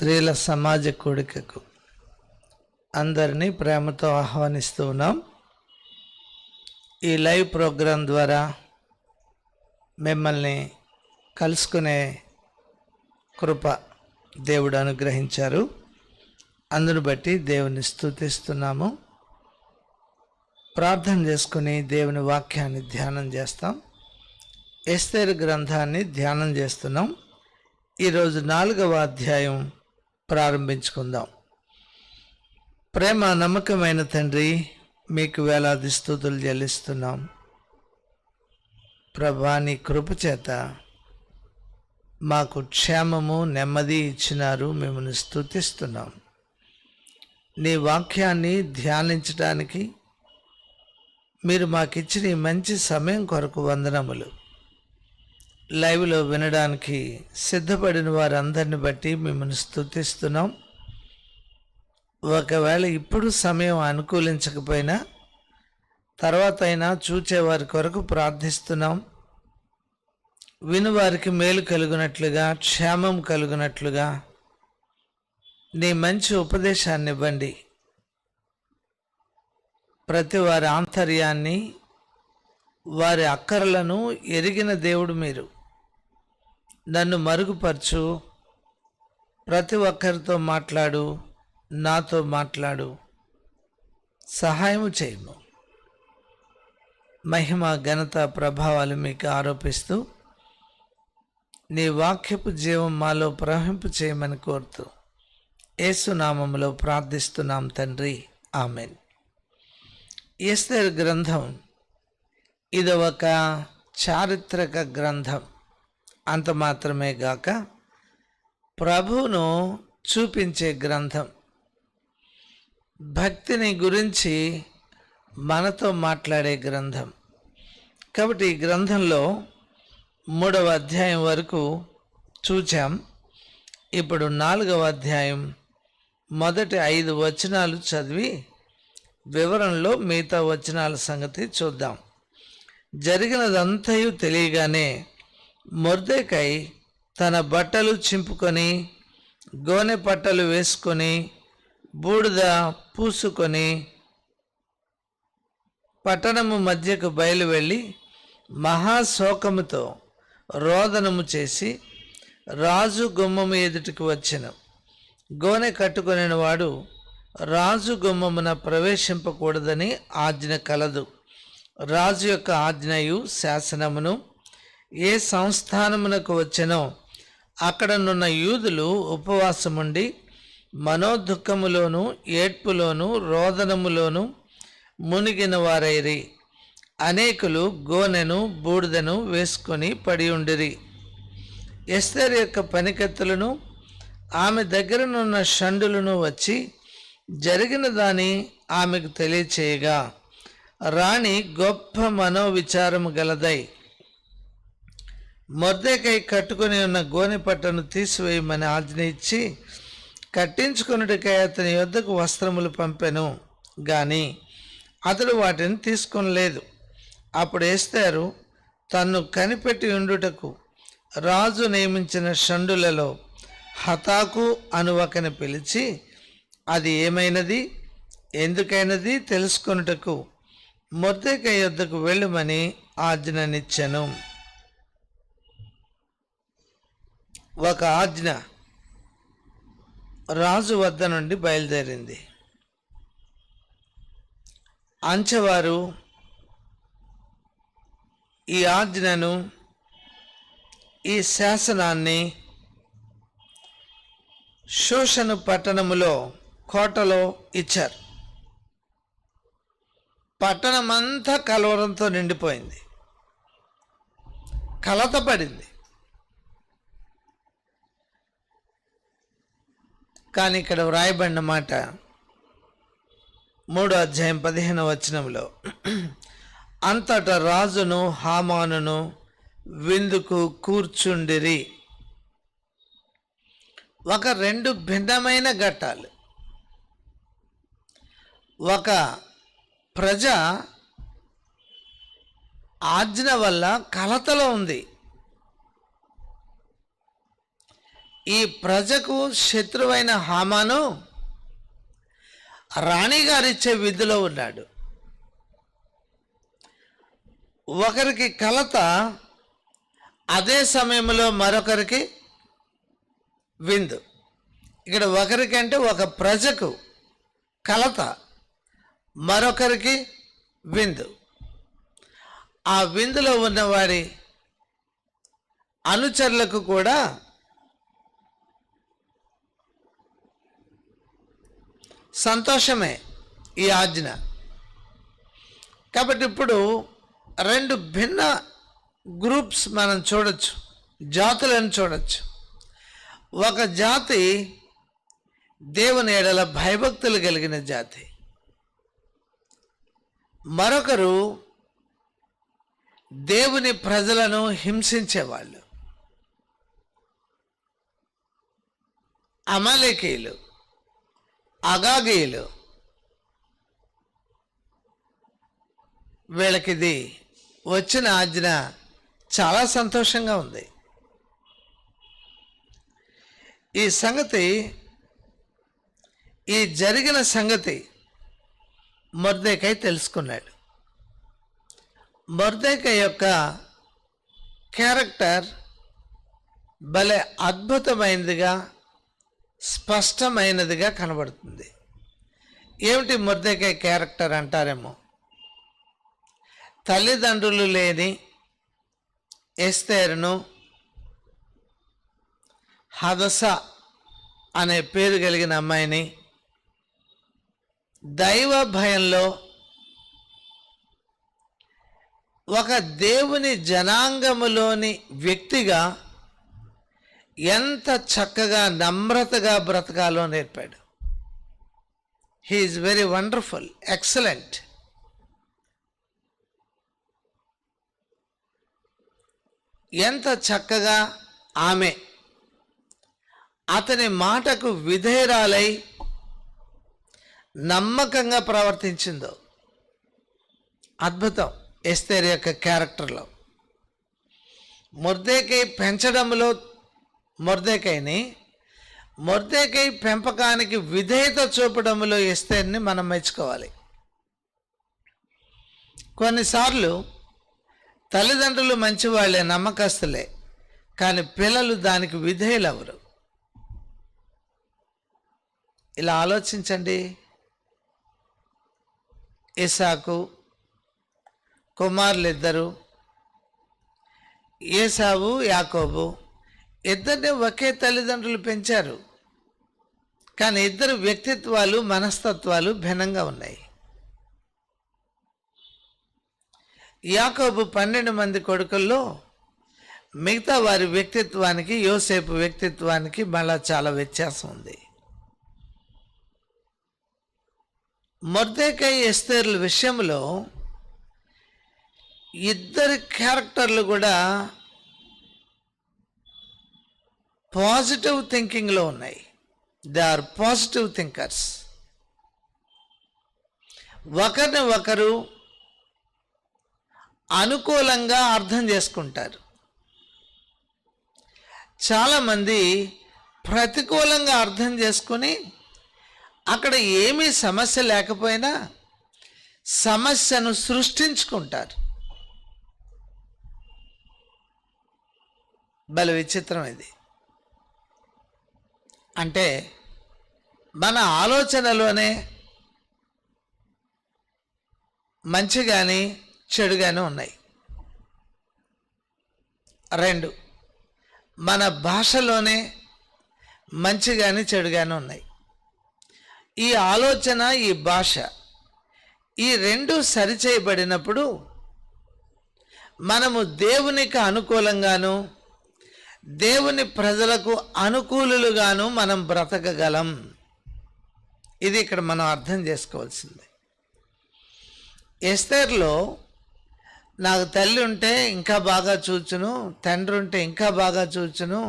స్త్రీల సమాజ కూడికకు అందరినీ ప్రేమతో ఆహ్వానిస్తూ ఉన్నాం. ఈ లైవ్ ప్రోగ్రాం ద్వారా మిమ్మల్ని కలుసుకునే కృప దేవుడు అనుగ్రహించారు. అందును బట్టి దేవుని స్తుతిస్తున్నాము. ప్రార్థన చేసుకుని దేవుని వాక్యాన్ని ధ్యానం చేస్తాం. ఎస్తేరు గ్రంథాన్ని ధ్యానం చేస్తున్నాం. ఈరోజు 4వ అధ్యాయం ప్రారంభించుకుందాం. ప్రేమ నమ్మకమైన తండ్రి, మీకు వేలాది స్తుతులు చెల్లిస్తున్నాం. ప్రభా, నీ కృప చేత మాకు క్షేమము నెమ్మది ఇచ్చినారు. మిమ్మల్ని స్తుతిస్తున్నాం. నీ వాక్యాన్ని ధ్యానించడానికి మీరు మాకిచ్చిన ఈ మంచి సమయం కొరకు వందనములు. లైవ్లో వినడానికి సిద్ధపడిన వారందరిని బట్టి మిమ్మల్ని స్తుతిస్తున్నాం. ఒకవేళ ఇప్పుడు సమయం అనుకూలించకపోయినా తర్వాత అయినా చూచేవారి కొరకు ప్రార్థిస్తున్నాం. వినువారికి మేలు కలుగునట్లుగా, క్షేమం కలుగునట్లుగా నీ మంచి ఉపదేశాన్ని ఇవ్వండి. ప్రతి వారి ఆంతర్యాన్ని, వారి అక్కరలను ఎరిగిన దేవుడు మీరు. నన్ను మరుగుపరచు, ప్రతి ఒక్కరితో మాట్లాడు, నాతో మాట్లాడు, సహాయము చేయము. మహిమ, ఘనత, ప్రభావాలు మీకు ఆరోపిస్తూ నీ వాక్యపు జీవం మాలో ప్రవహింపు చేయమని కోరుతూ యేసు నామములో ప్రార్థిస్తున్నాం తండ్రి, ఆమెన్. ఎస్తేరు గ్రంథం ఇది ఒక చారిత్రక గ్రంథం. అంత మాత్రమే గాక ప్రభువును చూపించే గ్రంథం. భక్తిని గురించి మనతో మాట్లాడే గ్రంథం. కాబట్టి ఈ గ్రంథంలో 3వ అధ్యాయం వరకు చూచాం. ఇప్పుడు 4వ అధ్యాయం మొదటి 5 వచనాలు చదివి వివరణలో మిగతా వచనాల సంగతి చూద్దాం. జరిగినదంతయు తెలియగానే మొర్దెకై తన బట్టలు చింపుకొని, గోనె పట్టలు వేసుకొని, బూడిద పూసుకొని పట్టణము మధ్యకు బయలు వెళ్ళి మహాశోకముతో రోదనము చేసి రాజు గుమ్మము ఎదుటికి వచ్చెను. గోనె కట్టుకొనిన వాడు రాజు గుమ్మమున ప్రవేశింపకూడదని ఆజ్ఞ కలదు. రాజు యొక్క ఆజ్ఞయు శాసనమును ఏ సంస్థానమునకు వచ్చెనో అక్కడనున్న యూదులు ఉపవాసముండి మనోదుఃఖములోను, ఏడ్పులోను, రోదనములోను మునిగిన వారైరి. అనేకులు గోనెను, బూడిదను వేసుకొని పడి ఉండిరి. ఎస్తేరు యొక్క పనికత్తులను, ఆమె దగ్గరనున్న షండులను వచ్చి జరిగిన దాని ఆమెకు తెలియచేయగా, రాణి గొప్ప మనోవిచారము గలదై మొర్దెకై కట్టుకుని ఉన్న గోనె పట్టను తీసివేయమని ఆజ్ఞ ఇచ్చి కట్టించుకున్నటికై అతని యొద్దకు వస్త్రములు పంపెను. గాని అతడు వాటిని తీసుకొనలేదు. అప్పుడు ఎస్తేరు తన్ను కనిపెట్టి ఉండుటకు రాజు నియమించిన షండులలో హతాకు అను ఒకని పిలిచి, అది ఏమైనది, ఎందుకైనది తెలుసుకొనుటకు మొర్దెకై యొద్దకు వెళ్ళమని ఆజ్ఞనిచ్చెను. ఒక ఆజ్ఞ రాజు వద్ద నుండి బయలుదేరింది. అంచెవారు ఈ ఆజ్ఞను, ఈ శాసనాన్ని షూషను పట్టణములో కోటలో ఇచ్చారు. పట్టణమంతా కలవరంతో నిండిపోయింది, కలతపడింది. కానీ ఇక్కడ వ్రాయబడిన మాట 3వ అధ్యాయం 15వ వచనంలో, అంతటా రాజును హామానును విందుకు కూర్చుండిరి. ఒక 2 భిన్నమైన ఘట్టాలు. ఒక ప్రజ ఆజ్ఞ వల్ల కలతలో ఉంది. ఈ ప్రజకు శత్రువైన హామాను రాణిగారిచ్చే విధిలో ఉన్నాడు. ఒకరికి కలత, అదే సమయంలో మరొకరికి విందు. ఇక్కడ ఒకరికి అంటే ఒక ప్రజకు కలత, మరొకరికి విందు. ఆ విందులో ఉన్నవారి అనుచరులకు కూడా సంతోషమే ఈ ఆజ్ఞ. కాబట్టి ఇప్పుడు రెండు భిన్న గ్రూప్స్ మనం చూడొచ్చు, జాతులను చూడొచ్చు. ఒక జాతి దేవుని ఎడల భయభక్తులు కలిగిన జాతి, మరొకరు దేవుని ప్రజలను హింసించేవాళ్ళు, అమాలేకీయులు, అగాగీయులు. వీళ్ళకిది వచ్చిన ఆజ్ఞ చాలా సంతోషంగా ఉంది. ఈ సంగతి, ఈ జరిగిన సంగతి మొర్దెకై తెలుసుకున్నాడు. మొర్దెకై యొక్క క్యారెక్టర్ భలే అద్భుతమైనదిగా, స్పష్టమైనదిగా కనబడుతుంది. ఏమిటి మొర్దెకై క్యారెక్టర్ అంటారేమో. తల్లిదండ్రులు లేని ఎస్తేరును, హదస అనే పేరు కలిగిన అమ్మాయిని దైవ భయంలో ఒక దేవుని జనాంగములోని వ్యక్తిగా ఎంత చక్కగా నమ్రతగా బ్రతకాలో నేర్పాడు. He is very wonderful, excellent. ఎంత చక్కగా ఆమె అతని మాటకు విధేయురాలై నమ్మకంగా ప్రవర్తించిందో. అద్భుతం ఎస్తేరు యొక్క క్యారెక్టర్లో. మొర్దెకై పెంచడంలో మొర్దెకై పెంపకానికి విధేయత చూపడంలో ఎస్తేరుని మనం మెచ్చుకోవాలి. కొన్నిసార్లు తల్లిదండ్రులు మంచివాళ్లే, నమ్మకస్తులే, కానీ పిల్లలు దానికి విధేయులు ఎవరు? ఇలా ఆలోచించండి. ఇస్సాకు కుమారులిద్దరు, ఏసావు, యాకోబు, ఇద్దరిని ఒకే తల్లిదండ్రులు పెంచారు, కానీ ఇద్దరు వ్యక్తిత్వాలు, మనస్తత్వాలు భిన్నంగా ఉన్నాయి. యాకోబు 12 మంది కొడుకుల్లో మిగతా వారి వ్యక్తిత్వానికి, యోసేపు వ్యక్తిత్వానికి మళ్ళా చాలా వ్యత్యాసం ఉంది. మొర్దెకై ఎస్తేరుల విషయంలో ఇద్దరి క్యారెక్టర్లు కూడా పాజిటివ్ థింకింగ్లో ఉన్నాయి. They are positive thinkers. ఒకరిని ఒకరు అనుకూలంగా అర్థం చేసుకుంటారు. చాలామంది ప్రతికూలంగా అర్థం చేసుకుని అక్కడ ఏమీ సమస్య లేకపోయినా సమస్యను సృష్టించుకుంటారు. భలే విచిత్రం ఇది. అంటే మన ఆలోచనలోనే మంచి కానీ చెడు కానీ ఉన్నాయి. 2, మన భాషలోనే మంచి కానీ చెడు కానీ ఉన్నాయి. ఈ ఆలోచన, ఈ భాష, ఈ రెండు సరిచేయబడినప్పుడు మనము దేవునికి అనుకూలంగాను, దేవుని ప్రజలకు అనుకూలుగాను మనం బ్రతకగలం. ఇది ఇక్కడ మనం అర్థం చేసుకోవాల్సింది. ఎస్తేరులో నాకు తల్లి ఉంటే ఇంకా బాగా చూచును, తండ్రి ఉంటే ఇంకా బాగా చూచును,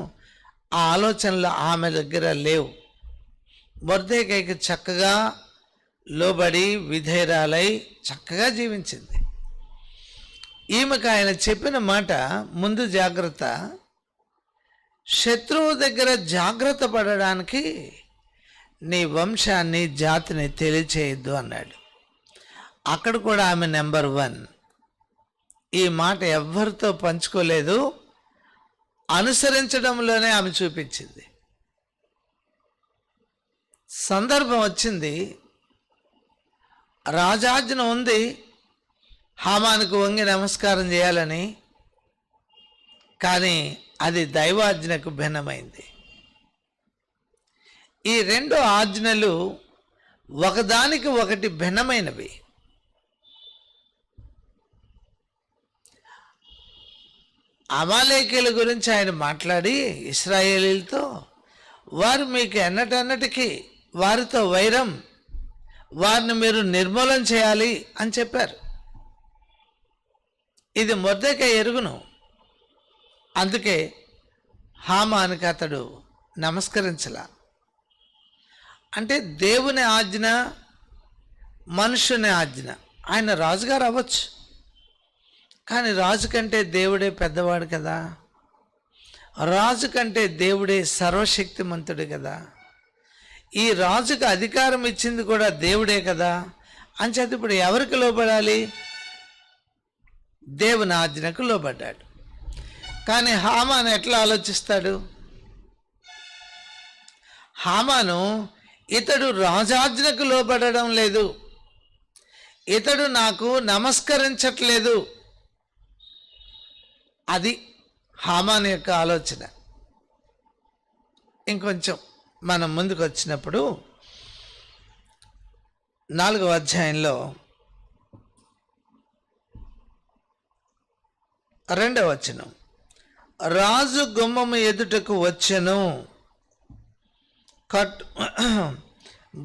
ఆ ఆలోచనలు ఆమె దగ్గర లేవు. మొర్దెకైకి చక్కగా లోబడి విధేయురాలై చక్కగా జీవించింది. ఈమెకు ఆయన చెప్పిన మాట, ముందు జాగ్రత్త, శత్రువు దగ్గర జాగ్రత్త పడడానికి నీ వంశాన్ని జాతిని తెలియచేయద్దు అన్నాడు. అక్కడ కూడా ఆమె నెంబర్ 1. ఈ మాట ఎవ్వరితో పంచుకోలేదు, అనుసరించడంలోనే ఆమె చూపించింది. సందర్భం వచ్చింది, రాజాజ్ఞ ఉంది హామానుకు వంగి నమస్కారం చేయాలని, కానీ అది దైవాజ్ఞకు భిన్నమైంది. ఈ 2 ఆజ్ఞలు ఒకదానికి ఒకటి భిన్నమైనవి. అమాలేకీయుల గురించి ఆయన మాట్లాడి ఇశ్రాయేలీలతో, వారు మీకు ఎన్నటన్నటికీ వారితో వైరం, వారిని మీరు నిర్మూలన చేయాలి అని చెప్పారు. ఇది మొర్దెకై ఎరుగును. అందుకే హామానుకి అతడు నమస్కరించలా. అంటే దేవుని ఆజ్ఞ, మనుషుని ఆజ్ఞ. ఆయన రాజుగారు అవ్వచ్చు, కానీ రాజు కంటే దేవుడే పెద్దవాడు కదా, రాజు కంటే దేవుడే సర్వశక్తిమంతుడు కదా, ఈ రాజుకు అధికారం ఇచ్చింది కూడా దేవుడే కదా. అంచేత ఇప్పుడు ఎవరికి లోబడాలి? దేవుని ఆజ్ఞకు లోబడ్డాడు. కానీ హామాను ఎట్లా ఆలోచిస్తాడు? హామాను ఇతడు రాజాజ్ఞకు లోబడడం లేదు, ఇతడు నాకు నమస్కరించట్లేదు. అది హామాను యొక్క ఆలోచన. ఇంకొంచెం మనం ముందుకు వచ్చినప్పుడు 4వ అధ్యాయంలో 2వ వచనం, రాజు గుమ్మము ఎదుటకు వచ్చెను,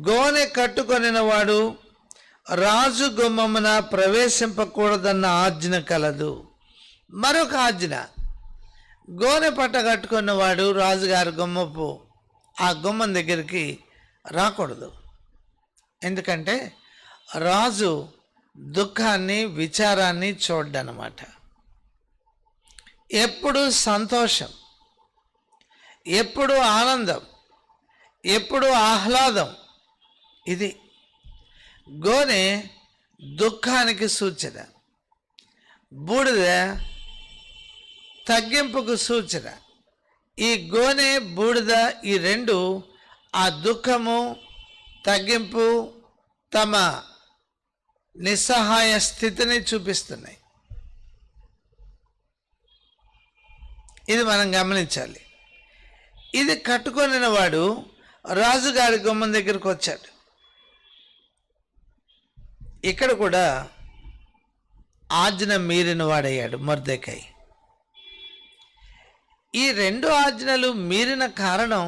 గోనె కట్టుకొనిన వాడు రాజు గుమ్మమున ప్రవేశింపకూడదన్న ఆజ్ఞ కలదు. మరొక ఆజ్ఞ, గోనె పట్ట కట్టుకున్నవాడు రాజుగారి ఆ గుమ్మం దగ్గరికి రాకూడదు. ఎందుకంటే రాజు దుఃఖాన్ని, విచారాన్ని చూడ్డనమాట. ఎప్పుడు సంతోషం, ఎప్పుడు ఆనందం, ఎప్పుడు ఆహ్లాదం. ఇది గోనె దుఃఖానికి సూచన, బూడిద తగ్గింపుకు సూచన. ఈ గోనె, బూడిద, ఈ 2 ఆ దుఃఖము, తగ్గింపు, తమ నిస్సహాయ స్థితిని చూపిస్తున్నాయి. ఇది మనం గమనించాలి. ఇది కట్టుకొనిన వాడు రాజుగారి గుమ్మం దగ్గరకు వచ్చాడు. ఇక్కడ కూడా ఆజ్ఞ మీరిన వాడయ్యాడు మొర్దెకై. ఈ 2 ఆజ్ఞలు మీరిన కారణం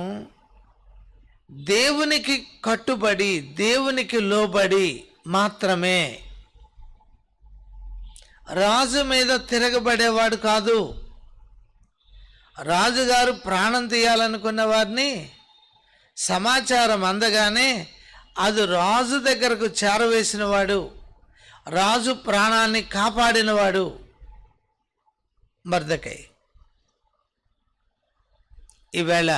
దేవునికి కట్టుబడి, దేవునికి లోబడి మాత్రమే. రాజు మీద తిరగబడేవాడు కాదు. రాజుగారు ప్రాణం తీయాలనుకున్న వారిని సమాచారం అందగానే అది రాజు దగ్గరకు చేరవేసినవాడు, రాజు ప్రాణాన్ని కాపాడినవాడు మొర్దెకై. ఈవేళ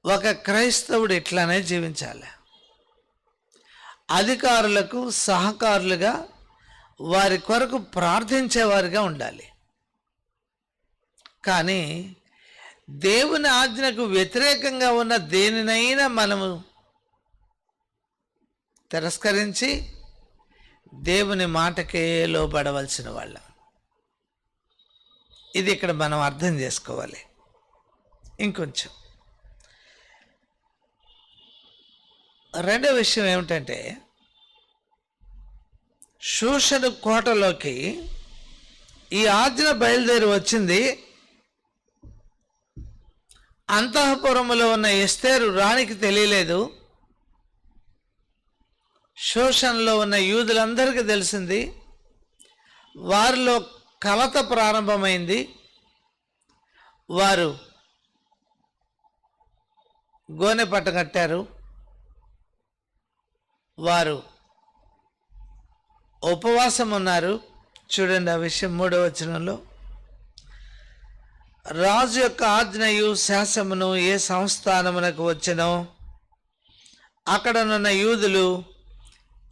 ఒక క్రైస్తవుడు ఇట్లానే జీవించాలి. అధికారులకు సహకారులుగా, వారి కొరకు ప్రార్థించేవారిగా ఉండాలి. కానీ దేవుని ఆజ్ఞకు వ్యతిరేకంగా ఉన్న దేనినైనా మనము తిరస్కరించి దేవుని మాటకే లోబడవలసిన వాళ్ళం. ఇది ఇక్కడ మనం అర్థం చేసుకోవాలి. ఇంకొంచెం రెండో విషయం ఏమిటంటే, షూషను కోటలోకి ఈ ఆజ్ఞ బయలుదేరి వచ్చింది. అంతఃపురములో ఉన్న ఎస్తేరు రాణికి తెలియలేదు. షూషన్లో ఉన్న యూదులందరికీ తెలిసింది. వారిలో కలత ప్రారంభమైంది. వారు గోనె పట్ట కట్టారు. వారు ఉపవాసం ఉన్నారు. చూడండి ఆ విషయం 3వ వచనంలో. రాజు యొక్క ఆజ్ఞయు శాసమును ఏ సంస్థానమునకు వచ్చినో అక్కడనున్న యూదులు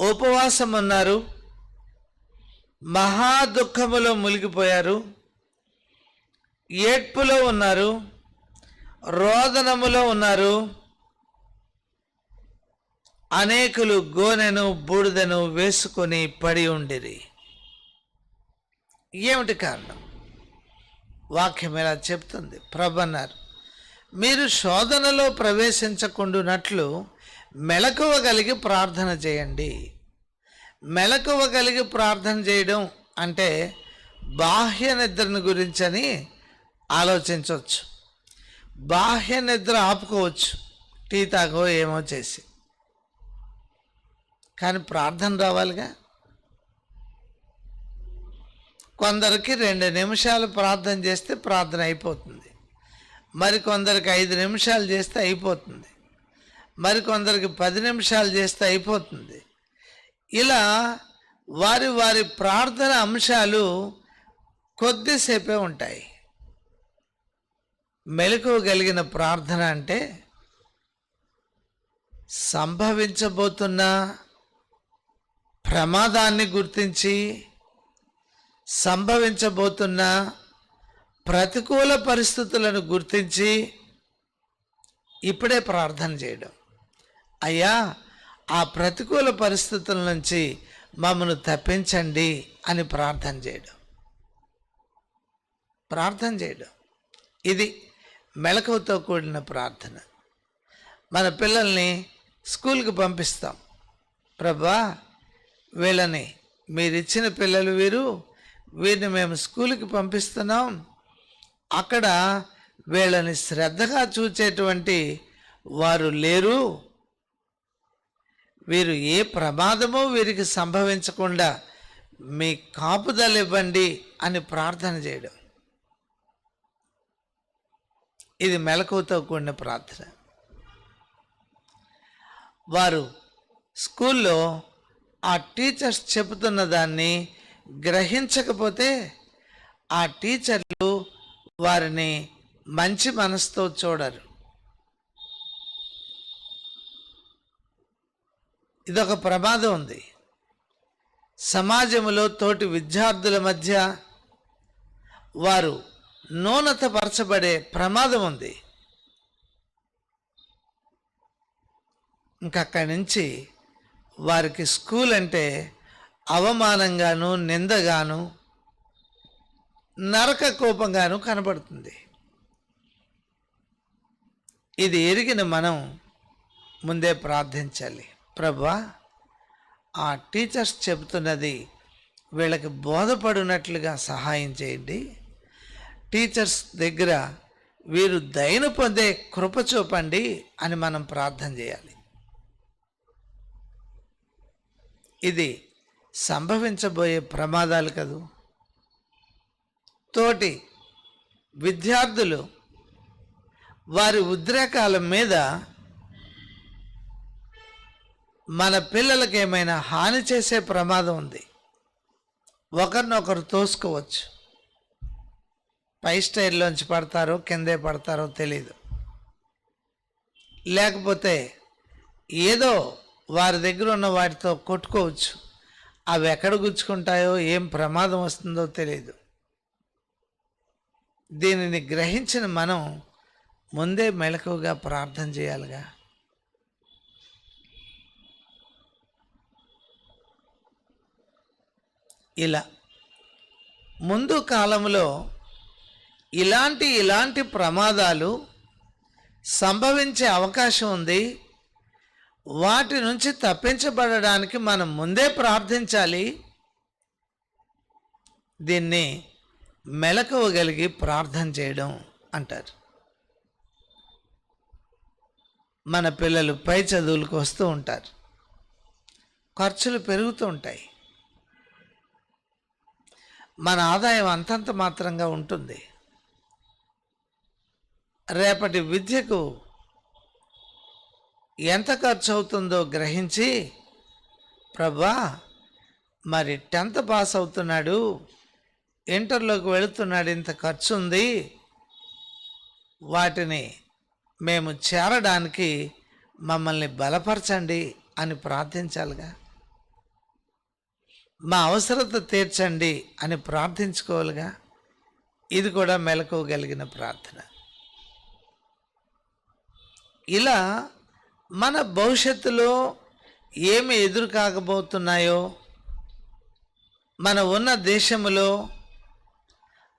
ఉపవాసం ఉన్నారు, మహా దుఃఖములో మునిగిపోయారు, ఏడ్పులో ఉన్నారు, రోదనములో ఉన్నారు. అనేకులు గోనెను బూడిదను వేసుకొని పడి ఉండిరి. ఏమిటి కారణం? వాక్యం ఇలా చెప్తుంది. ప్రభు అన్నారు, మీరు శోధనలో ప్రవేశించకుండానట్లు మెలకువ కలిగి ప్రార్థన చేయండి. మెలకువ కలిగి ప్రార్థన చేయడం అంటే బాహ్య నిద్రను గురించని ఆలోచించవచ్చు. బాహ్య నిద్ర ఆపుకోవచ్చు, టీ తాగో ఏమో చేసి, కానీ ప్రార్థన రావాలిగా. కొందరికి 2 నిమిషాలు ప్రార్థన చేస్తే ప్రార్థన అయిపోతుంది, మరికొందరికి 5 నిమిషాలు చేస్తే అయిపోతుంది, మరికొందరికి 10 నిమిషాలు చేస్తే అయిపోతుంది. ఇలా వారి వారి ప్రార్థన అంశాలు కొద్దిసేపే ఉంటాయి. మెలకువ కలిగిన ప్రార్థన అంటే సంభవించబోతున్న ప్రమాదాన్ని గుర్తించి, సంభవించబోతున్న ప్రతికూల పరిస్థితులను గుర్తించి ఇప్పుడే ప్రార్థన చేయడం. అయ్యా, ఆ ప్రతికూల పరిస్థితుల నుంచి మమ్మను తప్పించండి అని ప్రార్థన చేయడం. ఇది మెలకువతో కూడిన ప్రార్థన. మన పిల్లల్ని స్కూల్కి పంపిస్తాం. ప్రభా, వీళ్ళని మీరిచ్చిన పిల్లలు వీరిని మేము స్కూల్కి పంపిస్తున్నాం. అక్కడ వీళ్ళని శ్రద్ధగా చూచేటువంటి వారు లేరు. వీరు ఏ ప్రమాదమో వీరికి సంభవించకుండా మీ కాపుదల ఇవ్వండి అని ప్రార్థన చేయడం. ఇది మెలకువతో కూడిన ప్రార్థన. వారు స్కూల్లో ఆ టీచర్స్ చెబుతున్న దాన్ని గ్రహించకపోతే ఆ టీచర్లు వారిని మంచి మనసుతో చూడరు. ఇదొక ప్రమాదం ఉంది. సమాజంలో తోటి విద్యార్థుల మధ్య వారు న్యూనతపరచబడే ప్రమాదం ఉంది. ఇంకక్కడి నుంచి వారికి స్కూల్ అంటే అవమానంగాను, నిందగాను, నరక కోపంగాను కనబడుతుంది. ఇది ఎరిగిన మనం ముందే ప్రార్థించాలి. ప్రభువా, ఆ టీచర్స్ చెబుతున్నది వీళ్ళకి బోధపడినట్లుగా సహాయం చేయండి. టీచర్స్ దగ్గర వీరు దయను పొందే కృప చూపండి అని మనం ప్రార్థన చేయాలి. ఇది సంభవించబోయే ప్రమాదాలు కదూ. తోటి విద్యార్థులు వారి ఉద్రేకాల మీద మన పిల్లలకి ఏమైనా హాని చేసే ప్రమాదం ఉంది. ఒకరినొకరు తోసుకోవచ్చు. పై స్టైర్లోంచి పడతారో కిందే పడతారో తెలీదు. లేకపోతే ఏదో వారి దగ్గర ఉన్న వాటితో కొట్టుకోవచ్చు. అవి ఎక్కడ గుచ్చుకుంటాయో, ఏం ప్రమాదం వస్తుందో తెలియదు. దీనిని గ్రహించిన మనం ముందే మెలకువగా ప్రార్థన చేయాలిగా. ఇలా ముందు కాలంలో ఇలాంటి ప్రమాదాలు సంభవించే అవకాశం ఉంది. వాటి నుంచి తప్పించబడడానికి మనం ముందే ప్రార్థించాలి. దీన్ని మెలకువగలిగి ప్రార్థన చేయడం అంటారు. మన పిల్లలు పై చదువులకు వస్తూ ఉంటారు, ఖర్చులు పెరుగుతూ ఉంటాయి. మన ఆదాయం అంతంత మాత్రంగా ఉంటుంది. రేపటి విద్యకు ఎంత ఖర్చు అవుతుందో గ్రహించి, ప్రభా, మరి 10th పాస్ అవుతున్నాడు, ఇంటర్లోకి వెళుతున్నాడు, ఇంత ఖర్చు ఉంది, వాటిని మేము చేరడానికి మమ్మల్ని బలపరచండి అని ప్రార్థించాలిగా. మా అవసరత తీర్చండి అని ప్రార్థించుకోవాలిగా. ఇది కూడా మెలకువగలిగిన ప్రార్థన. ఇలా మన భవిష్యత్తులో ఏమి ఎదురు కాకపోతున్నాయో, మన ఉన్న దేశంలో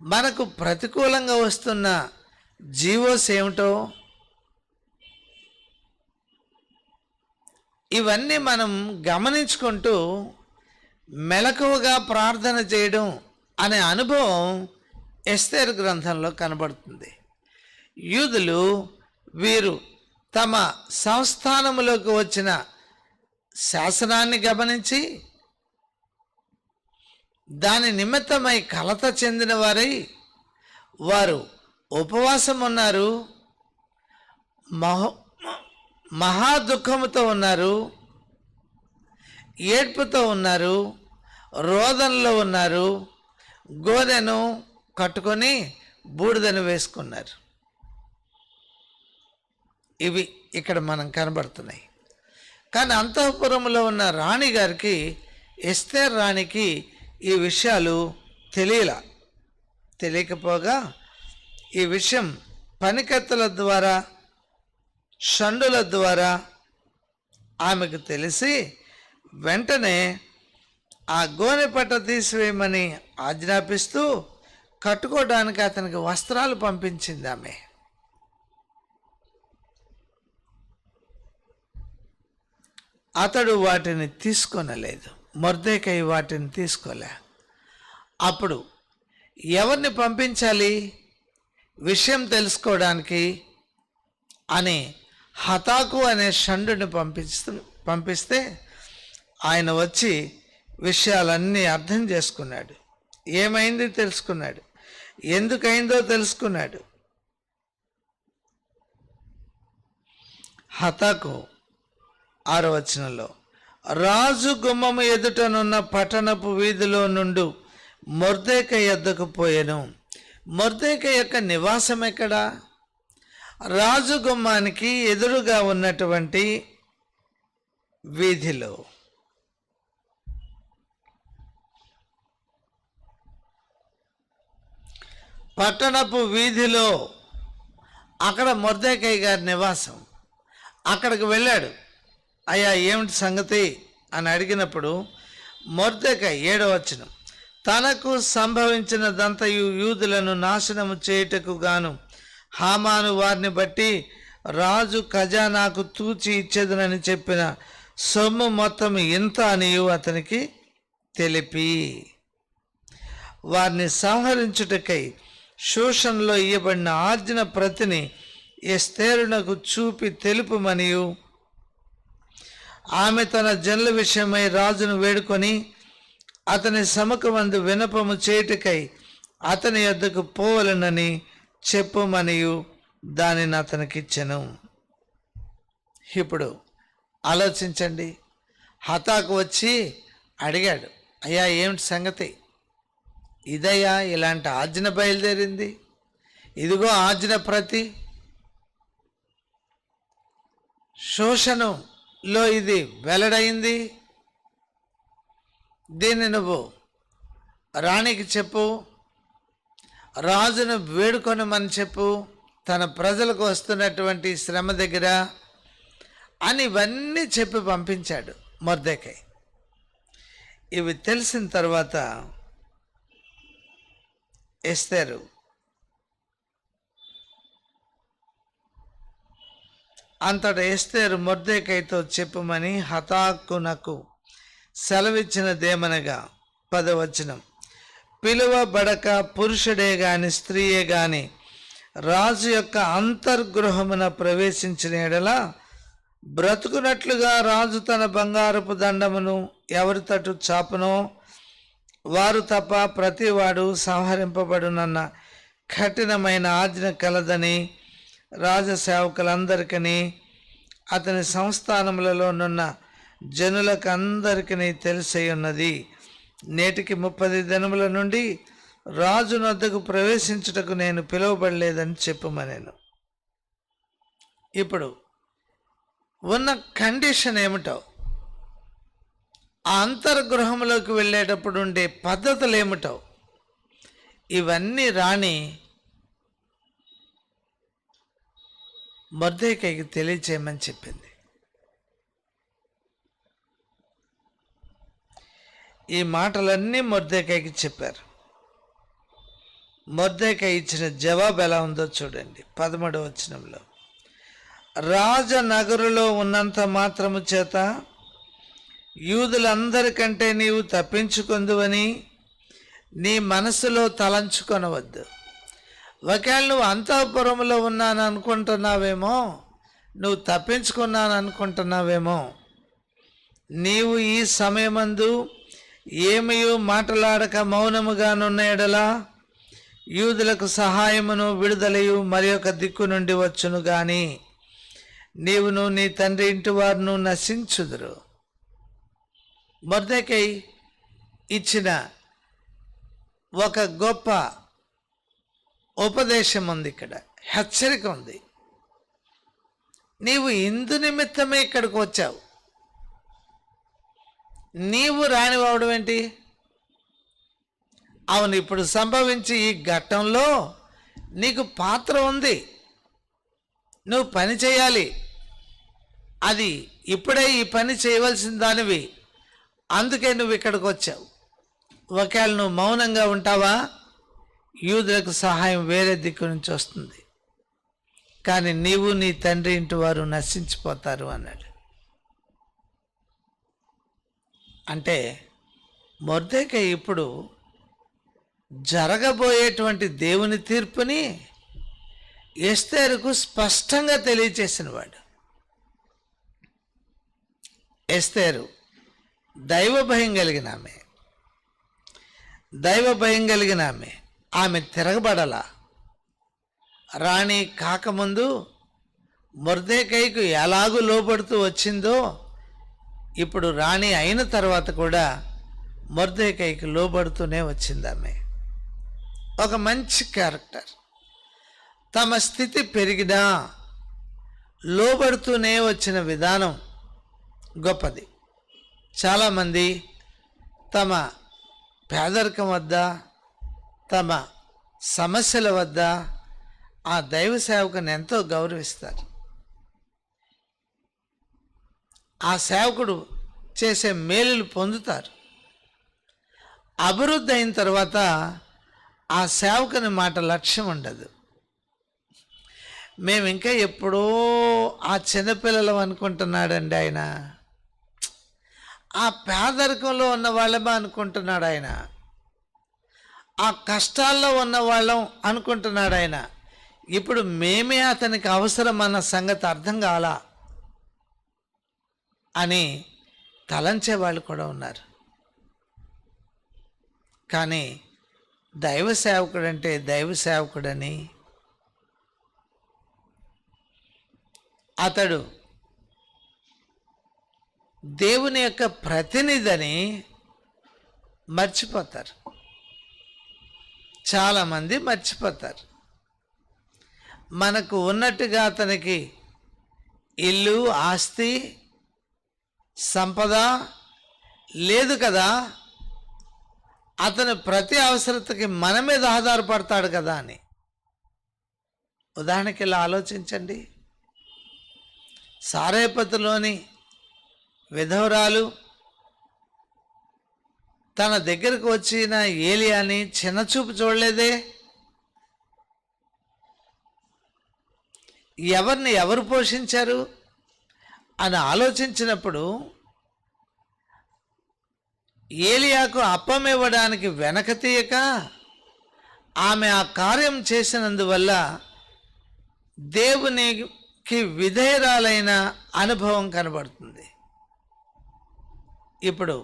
మనకు ప్రతికూలంగా వస్తున్న జీవోస్ ఏమిటో, ఇవన్నీ మనం గమనించుకుంటూ మెలకువగా ప్రార్థన చేయడం అనే అనుభవం ఎస్తేరు గ్రంథంలో కనబడుతుంది. యూదులు వీరు తమ సంస్థానములోకి వచ్చిన శాసనాన్ని గమనించి దాని నిమిత్తమై కలత చెందిన వారై వారు ఉపవాసం ఉన్నారు, మహా దుఃఖముతో ఉన్నారు, ఏడ్పుతో ఉన్నారు, రోదనలో ఉన్నారు, గోనెను కట్టుకొని బూడిదను వేసుకున్నారు. ఇవి ఇక్కడ మనం కనబడుతున్నాయి. కానీ అంతఃపురంలో ఉన్న రాణి గారికి, ఎస్తేర్ రాణికి ఈ విషయాలు తెలియకపోగా ఈ విషయం పనికత్తుల ద్వారా, షండుల ద్వారా ఆమెకు తెలిసి వెంటనే ఆ గోనె పట్ట తీసివేయమని ఆజ్ఞాపిస్తూ కట్టుకోవడానికి అతనికి వస్త్రాలు పంపించింది ఆమె. అతడు వాటిని తీసుకొనలేదు. మొర్దెకై వాటిని తీసుకోలే. అప్పుడు ఎవరిని పంపించాలి విషయం తెలుసుకోవడానికి అని హతాకు అనే షండుని పంపిస్తే ఆయన వచ్చి విషయాలన్నీ అర్థం చేసుకున్నాడు. ఏమైంది తెలుసుకున్నాడు, ఎందుకైందో తెలుసుకున్నాడు. హతాకు 6వ వచనంలో, రాజు గుమ్మము ఎదుటనున్న పట్టణపు వీధిలో నుండి మొర్దెకై యొద్దకు పోయెను. మొర్దెకై యొక్క నివాసం ఎక్కడా? రాజు గుమ్మానికి ఎదురుగా ఉన్నటువంటి వీధిలో. పట్టణపు వీధిలో అక్కడ మొర్దెకై గారి నివాసం. అక్కడికి వెళ్ళాడు. అయ్యా ఏమిటి సంగతి అని అడిగినప్పుడు మొర్దెకై 7వ వచనం, తనకు సంభవించినదంతయు యూదులను నాశనము చేయుటకు గాను హామాను వారిని బట్టి రాజు ఖజానాకు తూచి ఇచ్చేదనని చెప్పిన సొమ్ము మొత్తం ఇంత అనియు అతనికి తెలిపి వారిని సంహరించుటకై షూషన్లో ఇయ్యబడిన ఆజ్ఞ ప్రతిని ఎస్తేరునకు చూపి తెలుపుమనియు, ఆమె తన జనుల విషయమై రాజును వేడుకొని అతని సముఖమందు వినపము చేయుటకై అతని యొద్దకు పోవలనని చెప్పుమనియు దానిని అతనికిచ్చెను. ఇప్పుడు ఆలోచించండి. హతాకు వచ్చి అడిగాడు, అయ్యా ఏమిటి సంగతి? ఇదయ్యా ఇలాంటి ఆజ్ఞ బయలుదేరింది, ఇదిగో ఆజ్ఞ ప్రతి, శోషణలో ఇది వెల్లడైంది, దీన్ని నువ్వు రాణికి చెప్పు, రాజును వేడుకొనమని చెప్పు, తన ప్రజలకు వస్తున్నటువంటి శ్రమ దగ్గర అని ఇవన్నీ చెప్పి పంపించాడు మొర్దెకై. ఇవి తెలిసిన తర్వాత ఎస్తేరు అంతటా ఎస్తేరు మొర్దెకైతో చెప్పుమని హతాకునకు సెలవిచ్చినదేమనగా 10వ వచనం, పిలువబడక పురుషుడే గాని స్త్రీయే గాని రాజు యొక్క అంతర్గృహమున ప్రవేశించిన ఎడల బ్రతుకున్నట్లుగా రాజు తన బంగారపు దండమును ఎవరి తట్టు చాపునో వారు తప్ప ప్రతివాడు సంహరింపబడునన్న కఠినమైన ఆజ్ఞ కలదని రాజసేవకులందరికీ అతని సంస్థానములలోనున్న జనులకు అందరికీ తెలిసై ఉన్నది. నేటికి 30 దినముల నుండి రాజు నొద్దకు ప్రవేశించుటకు నేను పిలువబడలేదని చెప్పుమనెను. ఇప్పుడు ఉన్న కండిషన్ ఏమిటో, ఆ అంతర్గృహంలోకి వెళ్ళేటప్పుడు ఉండే పద్ధతులు ఏమిటో ఇవన్నీ రాణి మొర్దెకైకి తెలియచేయమని చెప్పింది. ఈ మాటలన్నీ మొర్దెకైకి చెప్పారు. మొర్దెకై ఇచ్చిన జవాబు ఎలా ఉందో చూడండి 13వ వచనంలో. రాజనగరులో ఉన్నంత మాత్రము చేత యూదులందరికంటే నీవు తప్పించుకొందువని నీ మనసులో తలంచుకొనవద్దు. ఒకవేళ నువ్వు అంతఃపురంలో ఉన్నాను అనుకుంటున్నావేమో, నువ్వు తప్పించుకున్నాను అనుకుంటున్నావేమో, నీవు ఈ సమయమందు ఏమయూ మాట్లాడక మౌనముగానున్న ఎడలా యూదులకు సహాయమును విడుదలయు మరి ఒక దిక్కు నుండి వచ్చును గాని నీవును నీ తండ్రి ఇంటి వారును నశించుదురు. మొర్దెకై ఇచ్చిన ఒక గొప్ప ఉపదేశం ఉంది, ఇక్కడ హెచ్చరిక ఉంది. నీవు ఇందు నిమిత్తమే ఇక్కడికి వచ్చావు, నీవు రానివాడు ఏంటి? అవును, ఇప్పుడు సంభవించి ఈ ఘట్టంలో నీకు పాత్ర ఉంది, నువ్వు పని చేయాలి, అది ఇప్పుడే ఈ పని చేయవలసిన దానివి, అందుకే నువ్వు ఇక్కడికి వచ్చావు. ఒకవేళ నువ్వు మౌనంగా ఉంటావా, యూదులకు సహాయం వేరే దిక్కు నుంచి వస్తుంది, కానీ నీవు నీ తండ్రి ఇంటి వారు నశించిపోతారు అన్నాడు. అంటే మొర్దెకై ఇప్పుడు జరగబోయేటువంటి దేవుని తీర్పుని ఎస్తేరుకు స్పష్టంగా తెలియచేసినవాడు. ఎస్తేరు దైవ భయం కలిగిన ఆమె, దైవ భయం కలిగిన ఆమె. ఆమె తిరగబడలా. రాణి కాకముందు మొర్దెకైకు ఎలాగూ లోబడుతూ వచ్చిందో, ఇప్పుడు రాణి అయిన తర్వాత కూడా మొర్దెకైకి లోబడుతూనే వచ్చింది ఆమె. ఒక మంచి క్యారెక్టర్. తమ స్థితి పెరిగినా లోబడుతూనే వచ్చిన విధానం గొప్పది. చాలామంది తమ పేదరికం వద్ద, తమ సమస్యల వద్ద ఆ దైవ సేవకుని ఎంతో గౌరవిస్తారు. ఆ సేవకుడు చేసే మేలులు పొందుతారు. అభివృద్ధి అయిన తర్వాత ఆ సేవకుని మాట లక్ష్యం ఉండదు. మేము ఇంకా ఎప్పుడో ఆ చిన్నపిల్లలం అనుకుంటున్నాడండి ఆయన, ఆ పేదరికంలో ఉన్న వాళ్ళమే అనుకుంటున్నాడు ఆయన, ఆ కష్టాల్లో ఉన్న వాళ్ళం అనుకుంటున్నాడు ఆయన. ఇప్పుడు మేమే అతనికి అవసరం అన్న సంగతి అర్థం కావాలా అని తలంచే వాళ్ళు కూడా ఉన్నారు. కానీ దైవ సేవకుడు అంటే దైవ సేవకుడని, అతడు దేవుని యొక్క ప్రతినిధిని మర్చిపోతారు. చాలామంది మర్చిపోతారు. మనకు ఉన్నట్టుగా అతనికి ఇల్లు, ఆస్తి, సంపద లేదు కదా, అతను ప్రతి అవసరతకి మన మీద ఆధారపడతాడు కదా అని. ఉదాహరణకి ఇలా ఆలోచించండి. సారేపతులోని విధవరాలు తన దగ్గరకు వచ్చిన ఏలియాని చిన్నచూపు చూడలేదే. ఎవరిని ఎవరు పోషించారు అని ఆలోచించినప్పుడు ఏలియాకు అప్పం ఇవ్వడానికి వెనక తీయక ఆమె ఆ కార్యం చేసినందువల్ల దేవునికి విధేయురాలైన అనుభవం కనబడుతుంది. ఇప్పుడు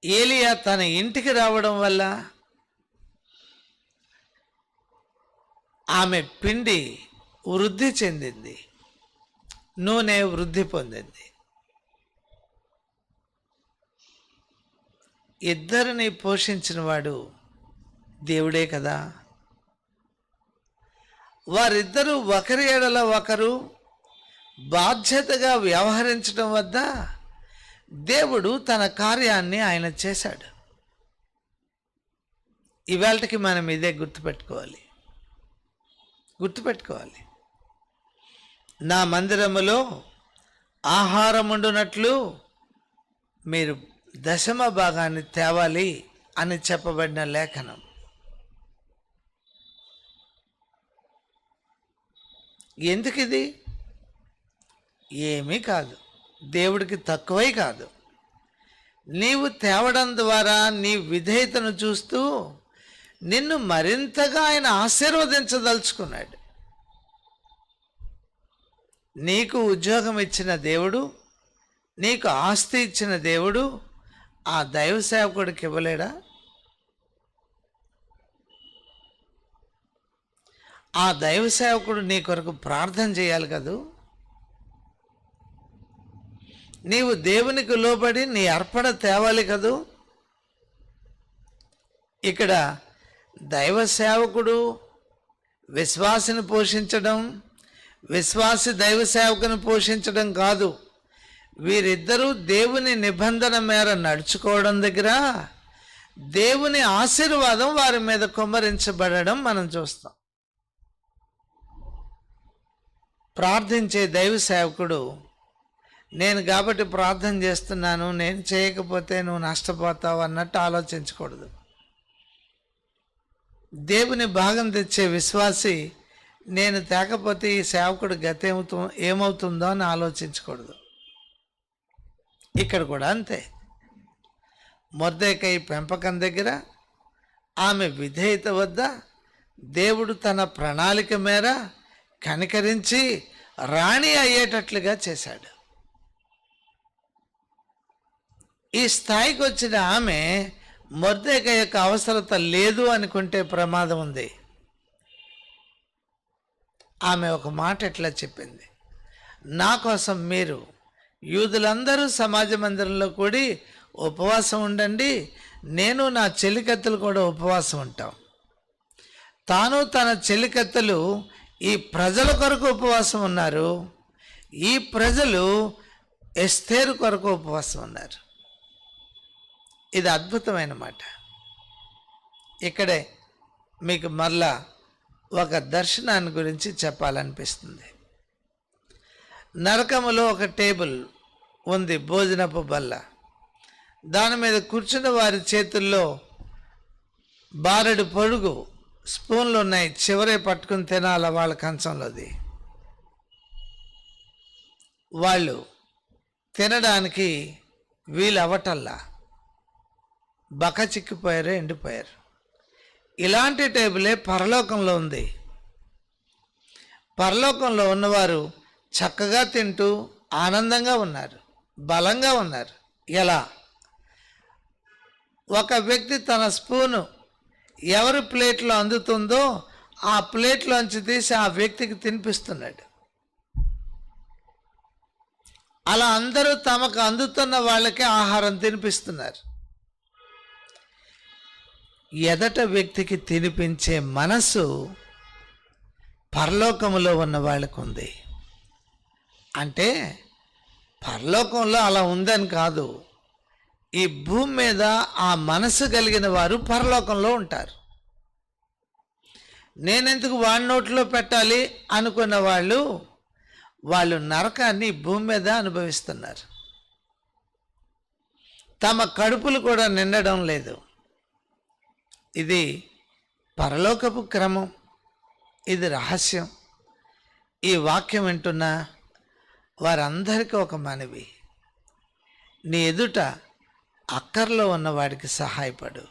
ఏలియా తన ఇంటికి రావడం వల్ల ఆమె పిండి వృద్ధి చెందింది, నూనె వృద్ధి పొందింది. ఇద్దరిని పోషించిన వాడు దేవుడే కదా. వారిద్దరూ ఒకరి ఎడల ఒకరు బాధ్యతగా వ్యవహరించడం వద్ద దేవుడు తన కార్యాన్ని ఆయన చేశాడు. ఇవాళకి మనం ఇదే గుర్తుపెట్టుకోవాలి. నా మందిరములో ఆహారముండునట్లు మీరు దశమ భాగాన్ని తేవాలి అని చెప్పబడిన లేఖనం. ఎందుకు ఇది? ఏమీ కాదు, దేవుడికి తక్కువై కాదు. నీవు తేవడం ద్వారా నీ విధేయతను చూస్తూ నిన్ను మరింతగా ఆయన ఆశీర్వదించదలుచుకున్నాడు. నీకు ఉద్యోగం ఇచ్చిన దేవుడు, నీకు ఆస్తి ఇచ్చిన దేవుడు ఆ దైవ సేవకుడికి ఇవ్వలేడా? ఆ దైవ సేవకుడు నీ కొరకు ప్రార్థన చేయాలి కదూ. నీవు దేవునికి లోబడి నీ అర్పణ తేవాలి కదూ. ఇక్కడ దైవ సేవకుడు విశ్వాసిని పోషించడం, విశ్వాసి దైవ సేవకుని పోషించడం కాదు. వీరిద్దరూ దేవుని నిబంధన మేర నడుచుకోవడం దగ్గర దేవుని ఆశీర్వాదం వారి మీద కుమ్మరించబడడం మనం చూస్తాం. ప్రార్థించే దైవ సేవకుడు, నేను కాబట్టి ప్రార్థన చేస్తున్నాను, నేను చేయకపోతే నువ్వు నష్టపోతావు అన్నట్టు ఆలోచించకూడదు. దేవుని భాగం తెచ్చే విశ్వాసి, నేను తేకపోతే ఈ సేవకుడు గతి ఏమవుతుందో అని ఆలోచించకూడదు. ఇక్కడ కూడా అంతే. మొర్దెకై పెంపకం దగ్గర ఆమె విధేయత వద్ద దేవుడు తన ప్రణాళిక మేర కనికరించి రాణి అయ్యేటట్లుగా చేశాడు. ఈ స్థాయికి వచ్చిన ఆమె మొర్దెకై యొక్క అవసరత లేదు అనుకుంటే ప్రమాదం ఉంది. ఆమె ఒక మాట ఎట్లా చెప్పింది, నా కోసం మీరు యూదులందరూ సమాజ మందిరంలో కూడి ఉపవాసం ఉండండి, నేను నా చెలికత్తెలు కూడా ఉపవాసం ఉంటాం. తాను తన చెలికత్తెలు ఈ ప్రజల కొరకు ఉపవాసం ఉన్నారు, ఈ ప్రజలు ఎస్తేరు కొరకు ఉపవాసం ఉన్నారు. ఇది అద్భుతమైన మాట. ఇక్కడే మీకు మరలా ఒక దర్శనాన్ని గురించి చెప్పాలనిపిస్తుంది. నరకములో ఒక టేబుల్ ఉంది, భోజనపు బల్ల. దాని మీద కూర్చున్న వారి చేతుల్లో బారెడు పొడుగు స్పూన్లు ఉన్నాయి, చివరే పట్టుకుని తినాల వాళ్ళ కంచంలోది. వాళ్ళు తినడానికి వీలు అవ్వటల్లా, బక చిక్కిపోయారు, ఎండిపోయారు. ఇలాంటి టేబులే పరలోకంలో ఉంది. పరలోకంలో ఉన్నవారు చక్కగా తింటూ ఆనందంగా ఉన్నారు, బలంగా ఉన్నారు. ఎలా? ఒక వ్యక్తి తన స్పూను ఎవరి ప్లేట్లో అందుతుందో ఆ ప్లేట్లోంచి తీసి ఆ వ్యక్తికి తినిపిస్తున్నాడు. అలా అందరూ తమకు అందుతున్న వాళ్ళకే ఆహారం తినిపిస్తున్నారు. ఎదట వ్యక్తికి తినిపించే మనసు పరలోకములో ఉన్న వాళ్ళకు ఉంది. అంటే పరలోకంలో అలా ఉందని కాదు, ఈ భూమి మీద ఆ మనసు కలిగిన వారు పరలోకంలో ఉంటారు. నేనెందుకు వాడి నోట్లో పెట్టాలి అనుకున్న వాళ్ళు నరకాన్ని భూమి మీద అనుభవిస్తున్నారు. తమ కడుపులు కూడా నిండడం లేదు. ఇది పరలోకపు క్రమం, ఇది రహస్యం. ఈ వాక్యం వింటున్న వారందరికీ ఒక మనవి, నీ ఎదుట అక్కర్లో ఉన్నవాడికి సహాయపడు.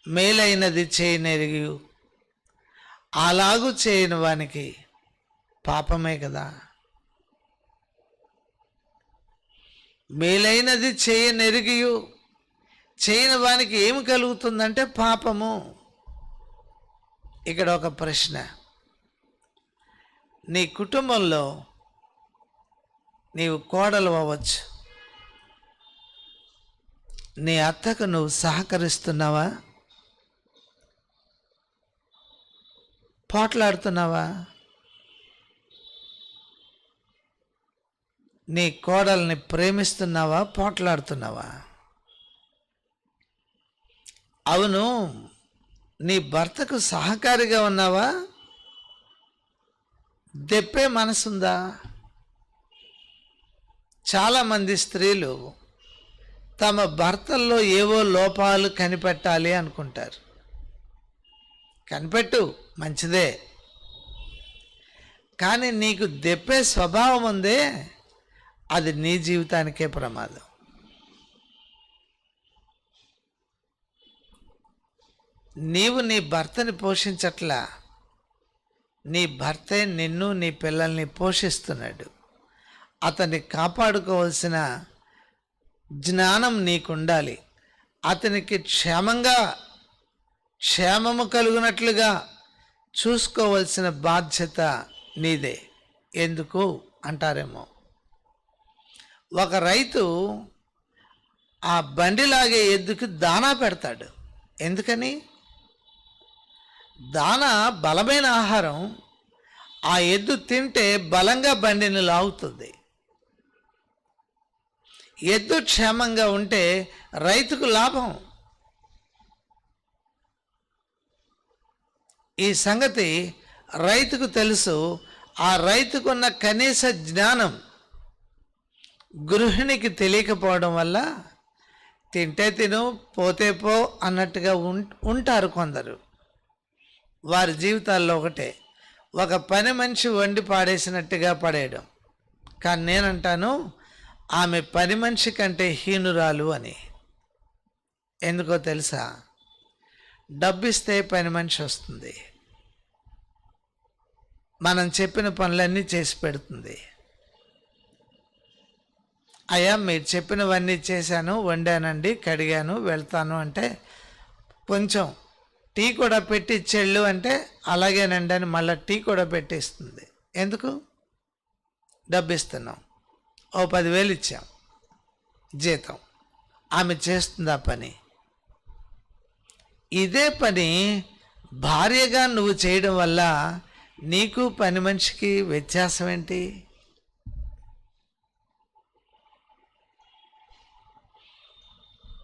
మేలైనది చేయనెరిగి అలాగూ చేయని వానికి పాపమే కదా. మేలైనది చేయనెరిగి చేయని వానికి ఏమి కలుగుతుందంటే పాపము. ఇక్కడ ఒక ప్రశ్న, నీ కుటుంబంలో నీవు కోడలు అవ్వచ్చు, నీ అత్తకు నువ్వు సహకరిస్తున్నావా? పోట్లాడుతున్నావా? నీ కోడల్ని ప్రేమిస్తున్నావా? పోట్లాడుతున్నావా? అవును, నీ భర్తకు సహకారిగా ఉన్నావా? దెప్పే మనసుందా? చాలామంది స్త్రీలు తమ భర్తల్లో ఏవో లోపాలు కనిపెట్టాలి అనుకుంటారు. కనిపెట్టు, మంచిదే. కానీ నీకు దెప్పే స్వభావం ఉందే, అది నీ జీవితానికే ప్రమాదం. నీవు నీ భర్తని పోషించట్లా, నీ భర్తే నిన్ను నీ పిల్లల్ని పోషిస్తున్నాడు. అతన్ని కాపాడుకోవాల్సిన జ్ఞానం నీకుండాలి. అతనికి క్షేమము కలుగునట్లుగా చూసుకోవాల్సిన బాధ్యత నీదే. ఎందుకు అంటారేమో, ఒక రైతు ఆ బండిలాగే ఎద్దుకి దానా పెడతాడు. ఎందుకని? దానా బలమైన ఆహారం. ఆ ఎద్దు తింటే బలంగా బండిని లాగుతుంది. ఎద్దు క్షేమంగా ఉంటే రైతుకు లాభం. ఈ సంగతి రైతుకు తెలుసు. ఆ రైతుకున్న కనీస జ్ఞానం గృహిణికి తెలియకపోవడం వల్ల తింటే తిను, పోతే పో అన్నట్టుగా ఉంటారు కొందరు. వారి జీవితాల్లో ఒకటే, ఒక పని మనిషి వండి పాడేసినట్టుగా పడేయడం. కానీ నేనంటాను, ఆమె పని మనిషి కంటే హీనురాలు అని. ఎందుకో తెలుసా? డబ్బిస్తే పని మనిషి వస్తుంది, మనం చెప్పిన పనులన్నీ చేసి పెడుతుంది. అయ్యా మీరు చెప్పినవన్నీ చేశాను, వండానండి, కడిగాను, వెళ్తాను అంటే, కొంచెం టీ కూడా పెట్టి చెళ్ళు అంటే అలాగేనండి అని మళ్ళీ టీ కూడా పెట్టిస్తుంది. ఎందుకు? డబ్బు ఇస్తున్నాం, ఓ 10,000 ఇచ్చాం జీతం, ఆమె చేస్తుంది ఆ పని. ఇదే పని భార్యగా నువ్వు చేయడం వల్ల నీకు పని మనిషికి వ్యత్యాసం ఏంటి?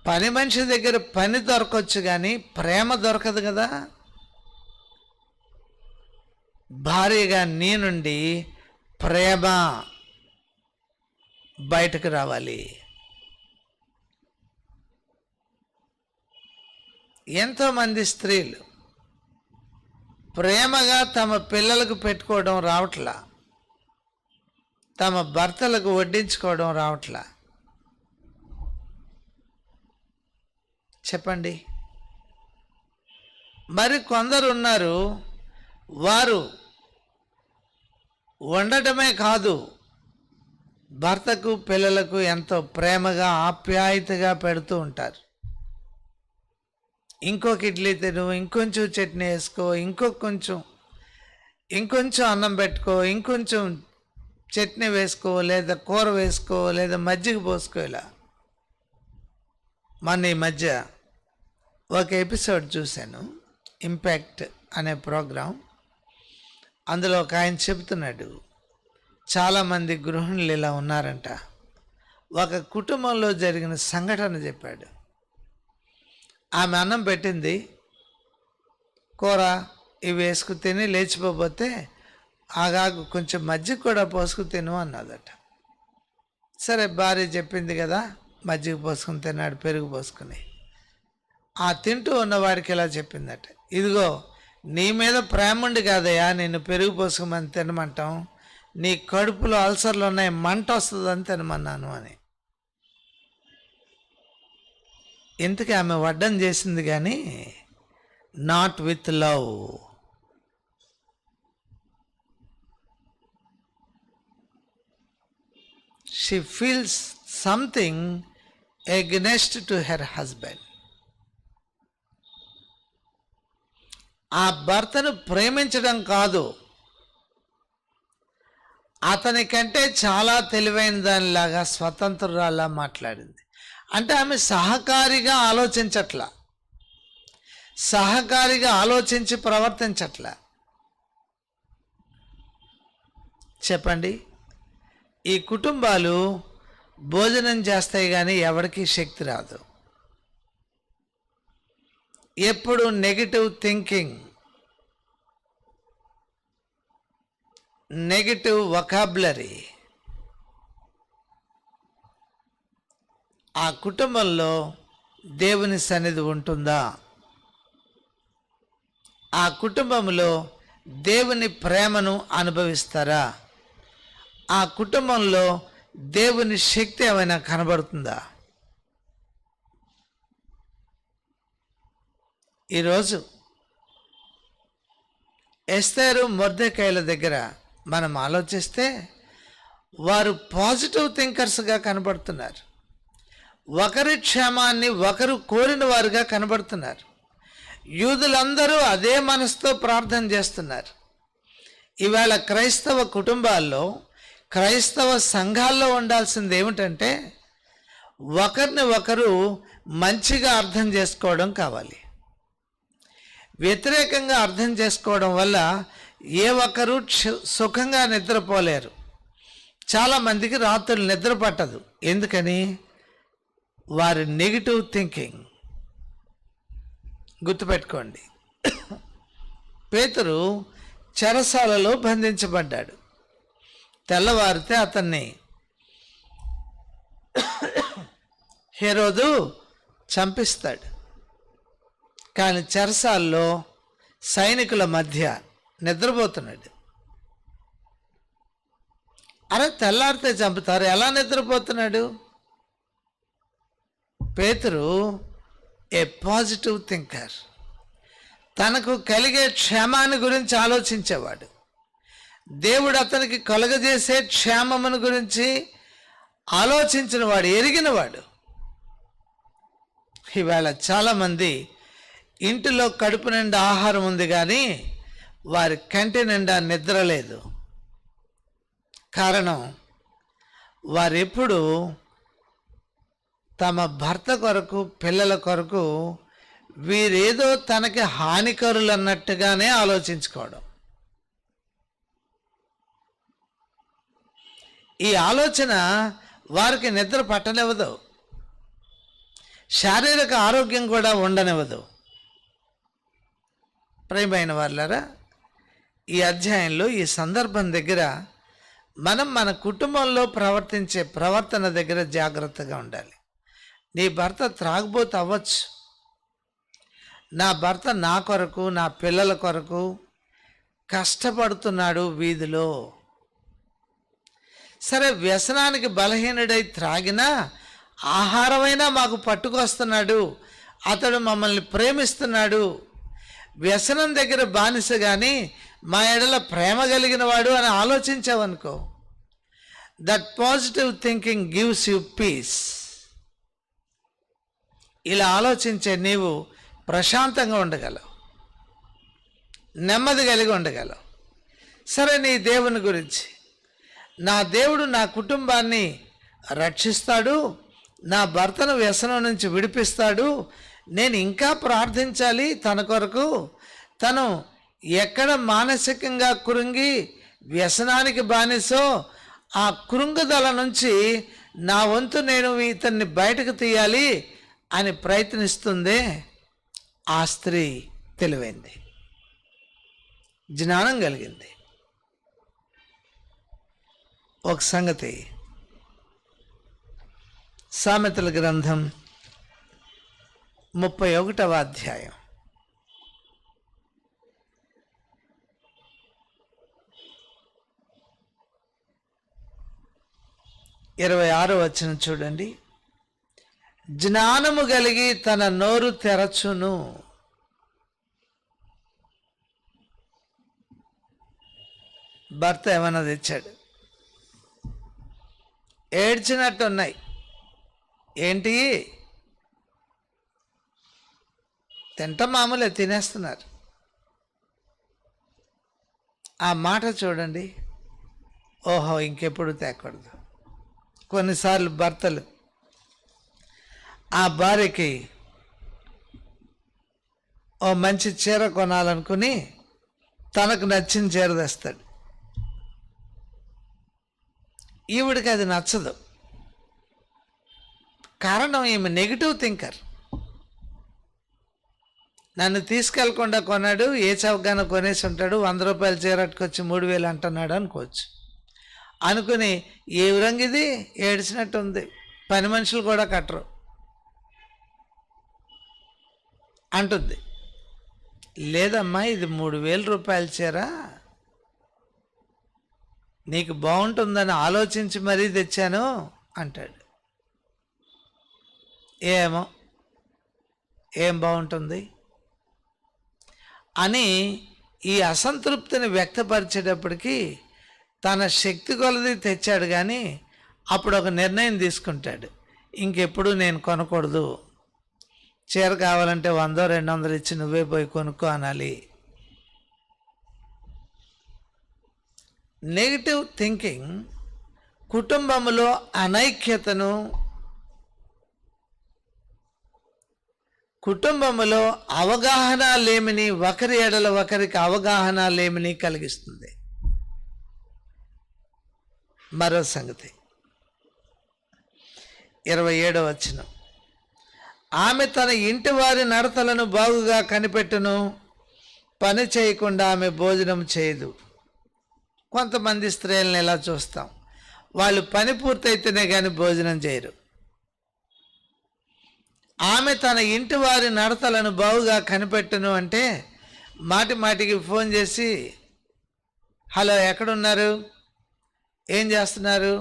పని మనిషి దగ్గర పని దొరకవచ్చు కానీ ప్రేమ దొరకదు కదా. భార్యగా నీ నుండి ప్రేమ బయటకు రావాలి. ఎంతోమంది స్త్రీలు ప్రేమగా తమ పిల్లలకు పెట్టుకోవడం రావట్లా, తమ భర్తలకు వడ్డించుకోవడం రావట్లా. చెప్పండి. మరి కొందరు ఉన్నారు, వారు వండటమే కాదు, భర్తకు పిల్లలకు ఎంతో ప్రేమగా ఆప్యాయతగా పెడుతూ ఉంటారు. ఇంకొక ఇడ్లీ తిను, ఇంకొంచెం చట్నీ వేసుకో, ఇంకొంచెం అన్నం పెట్టుకో, ఇంకొంచెం చట్నీ వేసుకో, లేదా కూర వేసుకో, లేదా మజ్జిగ పోసుకో. ఇలా మన ఈ మధ్య ఒక ఎపిసోడ్ చూశాను, ఇంపాక్ట్ అనే ప్రోగ్రాం. అందులో ఒక ఆయన చెబుతున్నాడు, చాలామంది గృహిణులు ఇలా ఉన్నారంట. ఒక కుటుంబంలో జరిగిన సంఘటన చెప్పాడు. ఆమె అన్నం పెట్టింది, కూర ఇవి వేసుకు తిని లేచిపోతే, ఆగాగు కొంచెం మజ్జిగ కూడా పోసుకు తిను అన్నదట. సరే, భార్య చెప్పింది కదా, మజ్జిగ పోసుకుని తిన్నాడు, పెరుగు పోసుకుని. ఆ తింటూ ఉన్నవాడికి ఇలా చెప్పిందట, ఇదిగో నీ మీద ప్రేమ ఉండి కాదయ్యా నిన్ను పెరుగు పోసుకోమని తినమంటాం, నీ కడుపులో అల్సర్లు ఉన్నాయి, మంట వస్తుందని తినమన్నాను అని. ఇంతకీ ఆమె వడ్డం చేసింది కానీ not with love. She feels something against to her husband. ఆ భర్తను ప్రేమించడం కాదు, అతని కంటే చాలా తెలివైన దానిలాగా స్వతంత్రురాలా మాట్లాడింది. అంటే ఆమె సహకారిగా ఆలోచించట్లా, సహకారిగా ఆలోచించి ప్రవర్తించట్లా. చెప్పండి. ఈ కుటుంబాలు భోజనం చేస్తాయి కానీ ఎవరికీ శక్తి రాదు. ఎప్పుడు నెగిటివ్ థింకింగ్, నెగిటివ్ వొకాబులరీ. ఆ కుటుంబంలో దేవుని సన్నిధి ఉంటుందా? ఆ కుటుంబంలో దేవుని ప్రేమను అనుభవిస్తారా? ఆ కుటుంబంలో దేవుని శక్తి ఏమైనా కనబడుతుందా? ఈరోజు ఎస్తేరు మొర్దెకాయల దగ్గర మనం ఆలోచిస్తే వారు పాజిటివ్ థింకర్స్గా కనబడుతున్నారు. ఒకరి క్షేమాన్ని ఒకరు కోరిన వారుగా కనబడుతున్నారు. యూదులందరూ అదే మనసుతో ప్రార్థన చేస్తున్నారు. ఇవాళ క్రైస్తవ కుటుంబాల్లో, క్రైస్తవ సంఘాల్లో ఉండాల్సింది ఏమిటంటే ఒకరిని ఒకరు మంచిగా అర్థం చేసుకోవడం కావాలి. వ్యతిరేకంగా అర్థం చేసుకోవడం వల్ల ఏ ఒక్కరు సుఖంగా నిద్రపోలేరు. చాలామందికి రాత్రులు నిద్ర పట్టదు. ఎందుకని? వారి నెగిటివ్ థింకింగ్. గుర్తుపెట్టుకోండి, పేతురు చెరసాలలో బంధించబడ్డాడు. తెల్లవారితే అతన్ని హెరోదు చంపిస్తాడు. కానీ చెరసాల్లో సైనికుల మధ్య నిద్రపోతున్నాడు. అరే, తెల్లారితే చంపుతారు, ఎలా నిద్రపోతున్నాడు? పేతురు ఏ పాజిటివ్ థింకర్. తనకు కలిగే క్షేమాన్ని గురించి ఆలోచించేవాడు. దేవుడు అతనికి కలుగజేసే క్షేమమును గురించి ఆలోచించిన వాడు, ఎరిగినవాడు. ఇవాళ చాలామంది ఇంటిలో కడుపు నిండా ఆహారం ఉంది కానీ వారి కంటి నిండా నిద్ర లేదు. కారణం, వారెప్పుడు తమ భర్త కొరకు, పిల్లల కొరకు వీరేదో తనకి హానికరులు అన్నట్టుగానే ఆలోచించుకోవడం. ఈ ఆలోచన వారికి నిద్ర పట్టనివ్వదు, శారీరక ఆరోగ్యం కూడా ఉండనివ్వదు. ప్రియమైన వారులారా, ఈ అధ్యాయంలో ఈ సందర్భం దగ్గర మనం మన కుటుంబంలో ప్రవర్తించే ప్రవర్తన దగ్గర జాగ్రత్తగా ఉండాలి. నీ భర్త త్రాగుబోతు అవ్వచ్చు. నా భర్త నా కొరకు, నా పిల్లల కొరకు కష్టపడుతున్నాడు వీధిలో. సరే, వ్యసనానికి బలహీనుడై త్రాగినా ఆహారమైనా మాకు పట్టుకొస్తున్నాడు, అతడు మమ్మల్ని ప్రేమిస్తున్నాడు. వ్యసనం దగ్గర బానిస కానీ మా ఎడల ప్రేమ కలిగిన వాడు అని ఆలోచించావనుకో, that positive thinking gives you peace. ఇలా ఆలోచించే నీవు ప్రశాంతంగా ఉండగలవు, నెమ్మది కలిగి ఉండగలవు. సరే, నీ దేవుని గురించి, నా దేవుడు నా కుటుంబాన్ని రక్షిస్తాడు, నా భర్తను వ్యసనం నుంచి విడిపిస్తాడు, నేను ఇంకా ప్రార్థించాలి తన కొరకు. తను ఎక్కడ మానసికంగా కృంగి వ్యసనానికి బానిసో ఆ కృంగుదల నుంచి నా వంతు నేను ఇతన్ని బయటకు తీయాలి అని ప్రయత్నిస్తుందే, ఆ స్త్రీ తెలివైంది, జ్ఞానం కలిగింది. ఒక సంగతి, సామెతల గ్రంథం 31వ అధ్యాయం 26వ వచనం చూడండి. జ్ఞానము కలిగి తన నోరు తెరచును. భర్త ఏమన్నా తెచ్చాడు, ఏడ్చినట్టు ఉన్నాయి. ఏంటి? తింటాం, మామూలే, తినేస్తున్నారు. ఆ మాట చూడండి. ఓహో, ఇంకెప్పుడు తేకూడదు. కొన్నిసార్లు భర్తలు ఆ భార్యకి ఓ మంచి చీర కొనాలనుకుని తనకు నచ్చిన చీర తెస్తాడు. ఈవిడికి అది నచ్చదు. కారణం ఈమె నెగిటివ్ థింకర్. నన్ను తీసుకెళ్లకుండా కొన్నాడు, ఏ చౌకగానో కొనేసి ఉంటాడు, 100 రూపాయల చీరట్టుకొచ్చి 3000 అంటున్నాడు అనుకోవచ్చు. అనుకుని ఏ రంగిది ఏడ్చినట్టు ఉంది, పని మనుషులు కూడా కట్టరు అంటుంది. లేదమ్మా, ఇది 3000 రూపాయల చీర, నీకు బాగుంటుందని ఆలోచించి మరీ తెచ్చాను అంటాడు. ఏమో ఏం బాగుంటుంది అని ఈ అసంతృప్తిని వ్యక్తపరిచేటప్పటికీ తన శక్తి కొలది తెచ్చాడు. కానీ అప్పుడు ఒక నిర్ణయం తీసుకుంటాడు, ఇంకెప్పుడు నేను కొనకూడదు, చీర కావాలంటే 100-200 ఇచ్చి నువ్వే పోయి కొనుక్కో అనాలి. నెగిటివ్ థింకింగ్ కుటుంబంలో అనైక్యతను, కుటుంబంలో అవగాహన లేమిని, ఒకరి ఎడల ఒకరికి అవగాహన లేమిని కలిగిస్తుంది. మరో సంగతి 27వ వచనం, ఆమె తన ఇంటి వారి నడతలను బాగుగా కనిపెట్టును, పని చేయకుండా ఆమె భోజనం చేయదు. కొంతమంది స్త్రీలను ఎలా చూస్తాం, వాళ్ళు పని పూర్తయితేనే కానీ భోజనం చేయరు. ఆమె తన ఇంటి వారి నడతలను బాగుగా కనిపెట్టును అంటే మాటి మాటికి ఫోన్ చేసి, హలో ఎక్కడున్నారు, ఏం చేస్తున్నారు,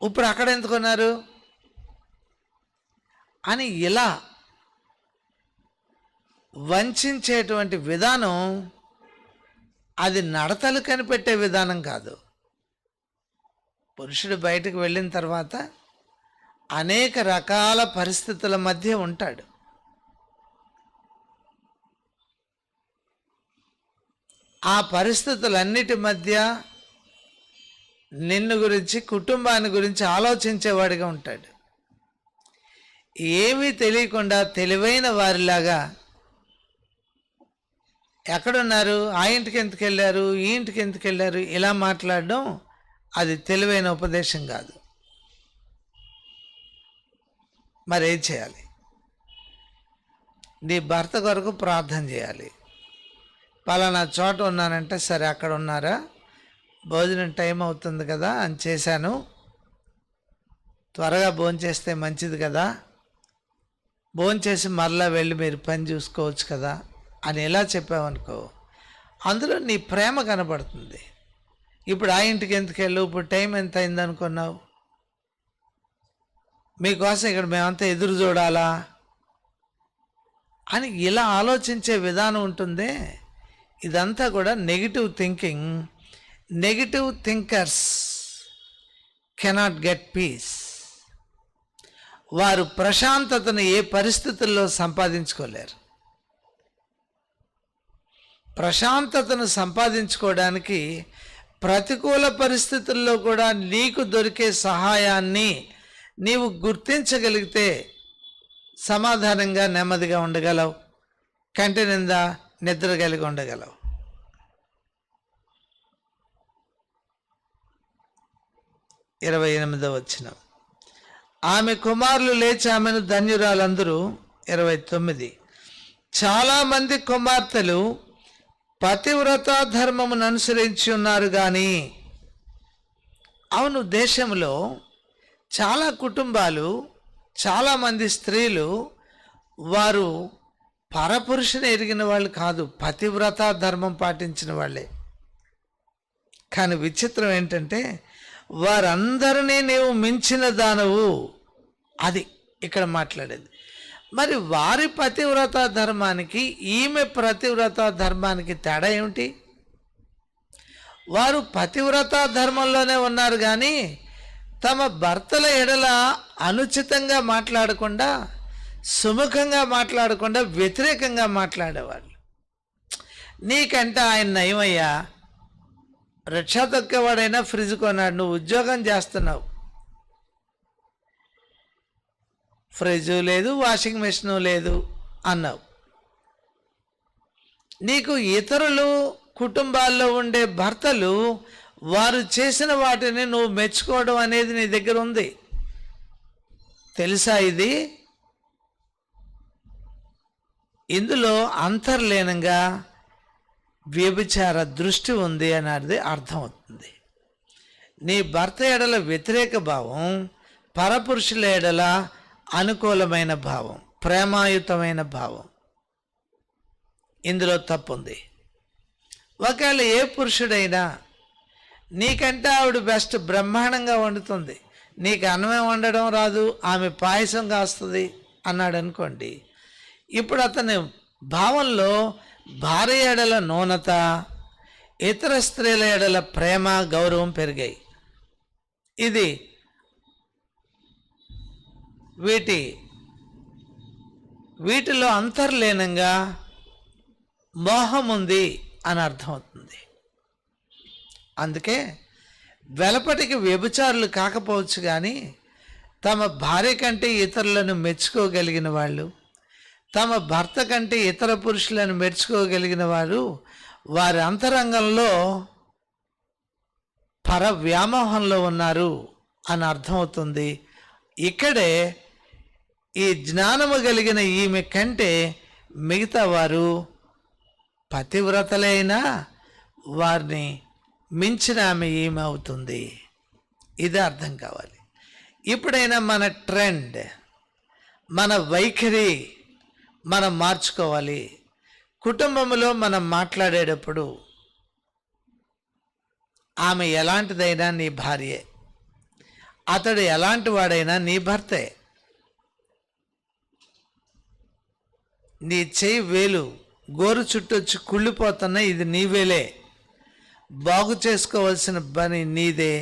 ఇప్పుడు అక్కడ ఎందుకున్నారు అని ఇలా వంచేటువంటి విధానం అది నడతలు కనిపెట్టే విధానం కాదు. పురుషుడు బయటకు వెళ్ళిన తర్వాత అనేక రకాల పరిస్థితుల మధ్య ఉంటాడు. ఆ పరిస్థితులన్నిటి మధ్య నిన్ను గురించి, కుటుంబాన్ని గురించి ఆలోచించేవాడిగా ఉంటాడు. ఏమీ తెలియకుండా తెలివైన వారిలాగా ఎక్కడున్నారు, ఆ ఇంటికి ఎందుకు వెళ్ళారు, ఈ ఇంటికి ఎందుకు వెళ్ళారు, ఇలా మాట్లాడడం అది తెలివైన ఉపదేశం కాదు. మరి ఏం చేయాలి? నీ భర్త కొరకు ప్రార్థన చేయాలి. పలానా చోట ఉన్నానంటే, సరే అక్కడ ఉన్నారా, భోజనం టైం అవుతుంది కదా అని చేశాను, త్వరగా భోంచేస్తే మంచిది కదా, భోంచేసి మరలా వెళ్ళి మీరు పని చూసుకోవచ్చు కదా అని ఎలా చెప్పావనుకో, అందులో నీ ప్రేమ కనబడుతుంది. ఇప్పుడు ఆ ఇంటికి ఎందుకు వెళ్ళు, ఇప్పుడు టైం ఎంత అయింది అనుకున్నావు, మీకోసం ఇక్కడ మేమంతా ఎదురు చూడాలా అని ఇలా ఆలోచించే విధానం ఉంటుందే, ఇదంతా కూడా negative thinking. Negative thinkers cannot get piece. వారు ప్రశాంతతను ఏ పరిస్థితుల్లో సంపాదించుకోలేరు. ప్రశాంతతను సంపాదించుకోవడానికి ప్రతికూల పరిస్థితుల్లో కూడా నీకు దొరికే సహాయాన్ని నీవు గుర్తించగలిగితే సమాధానంగా నెమ్మదిగా ఉండగలవు, కంటి నిండా నిద్ర కలిగి ఉండగలవు. ఇరవై 28వ వచనం, ఆమె కుమారులు లేచి ఆమెను ధన్యురాలందరూ. 29, చాలామంది కుమార్తెలు పతివ్రత ధర్మమును అనుసరించి ఉన్నారు కానీ. అవును, దేశంలో చాలా కుటుంబాలు, చాలామంది స్త్రీలు వారు పరపురుషుని ఎరిగిన వాళ్ళు కాదు, పతివ్రత ధర్మం పాటించిన వాళ్ళే. కానీ విచిత్రం ఏంటంటే వారందరినీ నీవు మించిన దానవు, అది ఇక్కడ మాట్లాడేది. మరి వారి పతివ్రత ధర్మానికి ఈమె పతివ్రత ధర్మానికి తేడా ఏమిటి? వారు పతివ్రత ధర్మంలోనే ఉన్నారు కానీ తమ భర్తల ఎడల అనుచితంగా మాట్లాడకుండా, సుముఖంగా మాట్లాడకుండా వ్యతిరేకంగా మాట్లాడేవాళ్ళు. నీకంటే ఆయన నయమయ్యా, రిక్షా తొక్కేవాడైనా ఫ్రిడ్జ్ కొన్నాడు, నువ్వు ఉద్యోగం చేస్తున్నావు, ఫ్రిడ్జు లేదు, వాషింగ్ మెషిను లేదు అన్నావు. నీకు ఇతరులు కుటుంబాల్లో ఉండే భర్తలు వారు చేసిన వాటిని నువ్వు మెచ్చుకోవడం అనేది నీ దగ్గర ఉంది. తెలుసా ఇది? ఇందులో అంతర్లీనంగా వ్యభిచార దృష్టి ఉంది అనేది అర్థమవుతుంది. నీ భర్త ఎడల వ్యతిరేక భావం, పరపురుషుల ఎడల అనుకూలమైన భావం, ప్రేమాయుతమైన భావం, ఇందులో తప్పుంది. ఒకవేళ ఏ పురుషుడైనా నీకంటే ఆవిడ బెస్ట్, బ్రహ్మాండంగా వండుతుంది, నీకు అన్నమే వండడం రాదు, ఆమె పాయసం కాస్తుంది అన్నాడు అనుకోండి, ఇప్పుడు అతని భావంలో భార్య ఎడల నూనత, ఇతర స్త్రీల ఎడల ప్రేమ, గౌరవం పెరిగాయి. ఇది వీటిలో అంతర్లీనంగా మోహం ఉంది అని అర్థమవుతుంది. అందుకే వెలపటికి వ్యభిచారులు కాకపోవచ్చు కానీ తమ భార్య కంటే ఇతరులను మెచ్చుకోగలిగిన వాళ్ళు, తమ భర్త కంటే ఇతర పురుషులను మెచ్చుకోగలిగిన వారు వారి అంతరంగంలో పరవ్యామోహంలో ఉన్నారు అని అర్థమవుతుంది. ఇక్కడే ఈ జ్ఞానము కలిగిన ఈమె కంటే మిగతా వారు పతివ్రతలైనా వారిని మించిన ఆమె ఈమె అవుతుంది. ఇది అర్థం కావాలి. ఇప్పుడైనా మన ట్రెండ్, మన వైఖరి మనం మార్చుకోవాలి. కుటుంబంలో మనం మాట్లాడేటప్పుడు ఆమె ఎలాంటిదైనా నీ భార్యే, అతడు ఎలాంటి వాడైనా నీ భర్తే. నీ చెయ్యి వేలు గోరు చుట్టొచ్చి కుళ్ళిపోతున్నా ఇది నీ వేలే. బాగు చేసుకోవాల్సిన పని నీదే,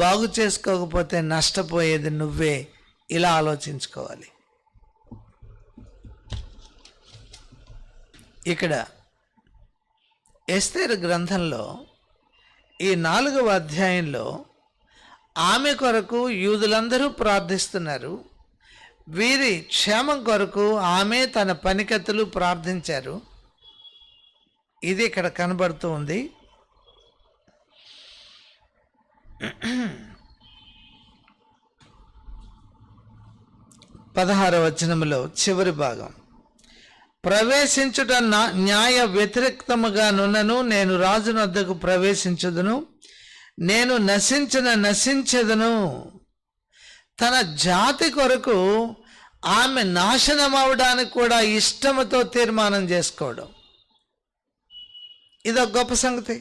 బాగు చేసుకోకపోతే నష్టపోయేది నువ్వే. ఇలా ఆలోచించుకోవాలి. ఇక్కడ ఎస్తేరు గ్రంథంలో ఈ 4వ అధ్యాయంలో ఆమె కొరకు యూదులందరూ ప్రార్థిస్తున్నారు. వీరి క్షేమం కొరకు ఆమె తన పనికత్తులు ప్రార్థించారు. ఇది ఇక్కడ కనబడుతూ ఉంది. 16వ వచనములో చివరి భాగం, ప్రవేశించుట న్యాయ వ్యతిరేక్తముగా నున్నను, నేను రాజున వద్దకు ప్రవేశించుదును, నేను నశించెదను. తన జాతి కొరకు ఆమె నాశనం అవడానికి కూడా ఇష్టముతో తీర్మానం చేసుకోవడం, ఇదొక గొప్ప సంగతి.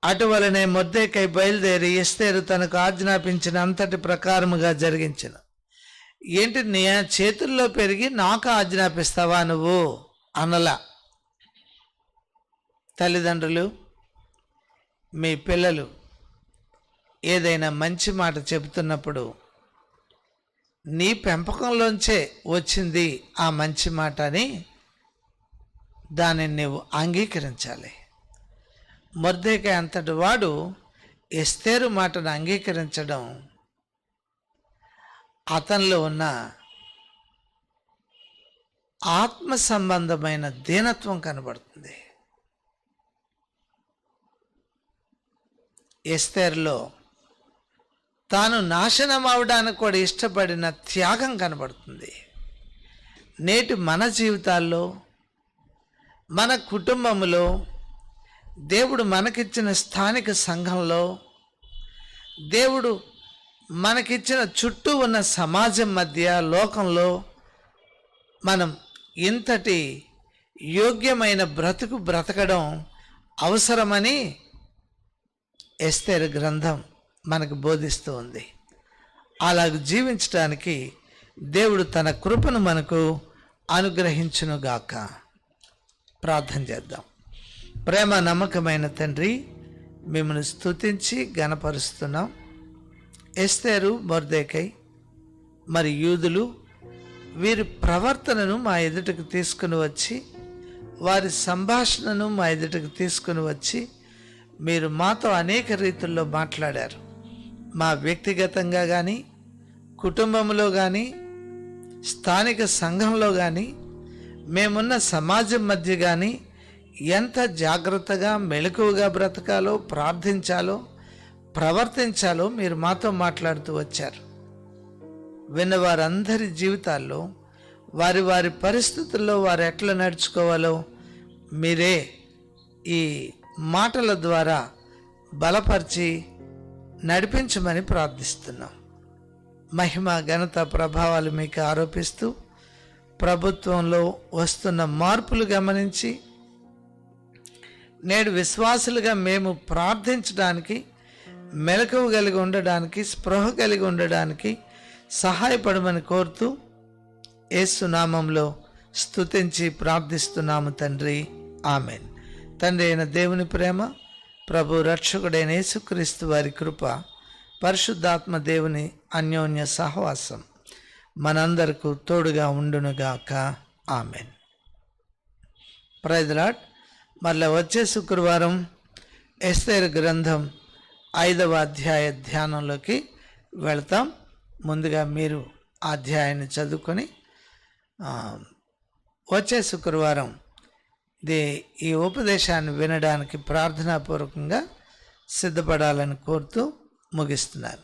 అటువలనే మొర్దెకై బయలుదేరి ఎస్తేరు తనకు ఆజ్ఞాపించిన అంతటి ప్రకారముగా జరిగించిన. ఏంటి, నీ చేతుల్లో పెరిగి నాకు ఆజ్ఞాపిస్తావా నువ్వు అనలా. తల్లిదండ్రులు, మీ పిల్లలు ఏదైనా మంచి మాట చెబుతున్నప్పుడు నీ పెంపకంలోంచే వచ్చింది ఆ మంచి మాట అని దానిని నువ్వు అంగీకరించాలి. మొర్దెకై అంతటి వాడు ఎస్తేరు మాటను అంగీకరించడం అతనిలో ఉన్న ఆత్మ సంబంధమైన దీనత్వం కనబడుతుంది. ఎస్తేరులో తాను నాశనం అవడానికి కూడా ఇష్టపడిన త్యాగం కనబడుతుంది. నేటి మన జీవితాల్లో, మన కుటుంబంలో, దేవుడు మనకిచ్చిన స్థానిక సంఘంలో, దేవుడు మనకిచ్చిన చుట్టూ ఉన్న సమాజం మధ్య, లోకంలో మనం ఇంతటి యోగ్యమైన బ్రతకడం అవసరమని ఎస్తేరు గ్రంథం మనకు బోధిస్తూ ఉంది. అలాగ జీవించడానికి దేవుడు తన కృపను మనకు అనుగ్రహించునుగాక. ప్రార్థన చేద్దాం. ప్రేమ నమ్మకమైన తండ్రి, మిమ్మల్ని స్తుతించి ఘనపరుస్తున్నాం. ఎస్తేరు, మొర్దెకై మరి యూదులు వీరి ప్రవర్తనను మా ఎదుటకు తీసుకుని వచ్చి, వారి సంభాషణను మా ఎదుటకు తీసుకుని వచ్చి మీరు మాతో అనేక రీతుల్లో మాట్లాడారు. మా వ్యక్తిగతంగా కానీ, కుటుంబంలో కానీ, స్థానిక సంఘంలో కానీ, మేమున్న సమాజం మధ్య కానీ ఎంత జాగ్రత్తగా మెలకువగా బ్రతకాలో, ప్రార్థించాలో, ప్రవర్తించాలో మీరు మాతో మాట్లాడుతూ వచ్చారు. విన్నవారందరి జీవితాల్లో వారి వారి పరిస్థితుల్లో వారు ఎట్లా నడుచుకోవాలో మీరే ఈ మాటల ద్వారా బలపరిచి నడిపించమని ప్రార్థిస్తున్నాం. మహిమ, ఘనత, ప్రభావాలు మీకు ఆరోపిస్తూ ప్రభుత్వంలో వస్తున్న మార్పులు గమనించి నేడు విశ్వాసులుగా మేము ప్రార్థించడానికి, మెలకువ కలిగి ఉండడానికి, స్పృహ కలిగి ఉండడానికి సహాయపడమని కోరుతూ యేసు నామంలో స్తుతించి ప్రార్థిస్తున్నాము తండ్రి. ఆమెన్. తండ్రి అయిన దేవుని ప్రేమ, ప్రభు రక్షకుడైన యేసుక్రీస్తు వారి కృప, పరిశుద్ధాత్మ దేవుని అన్యోన్య సహవాసం మనందరకు తోడుగా ఉండునుగాక. ఆమెన్. Praise the lord. మళ్ళీ వచ్చే శుక్రవారం ఎస్తేరు గ్రంథం 5వ అధ్యాయ ధ్యానంలోకి వెళ్తాం. ముందుగా మీరు ఆ అధ్యాయాన్ని చదువుకొని వచ్చే శుక్రవారం ఈ ఉపదేశాన్ని వినడానికి ప్రార్థనాపూర్వకంగా సిద్ధపడాలని కోరుతూ ముగిస్తున్నాను.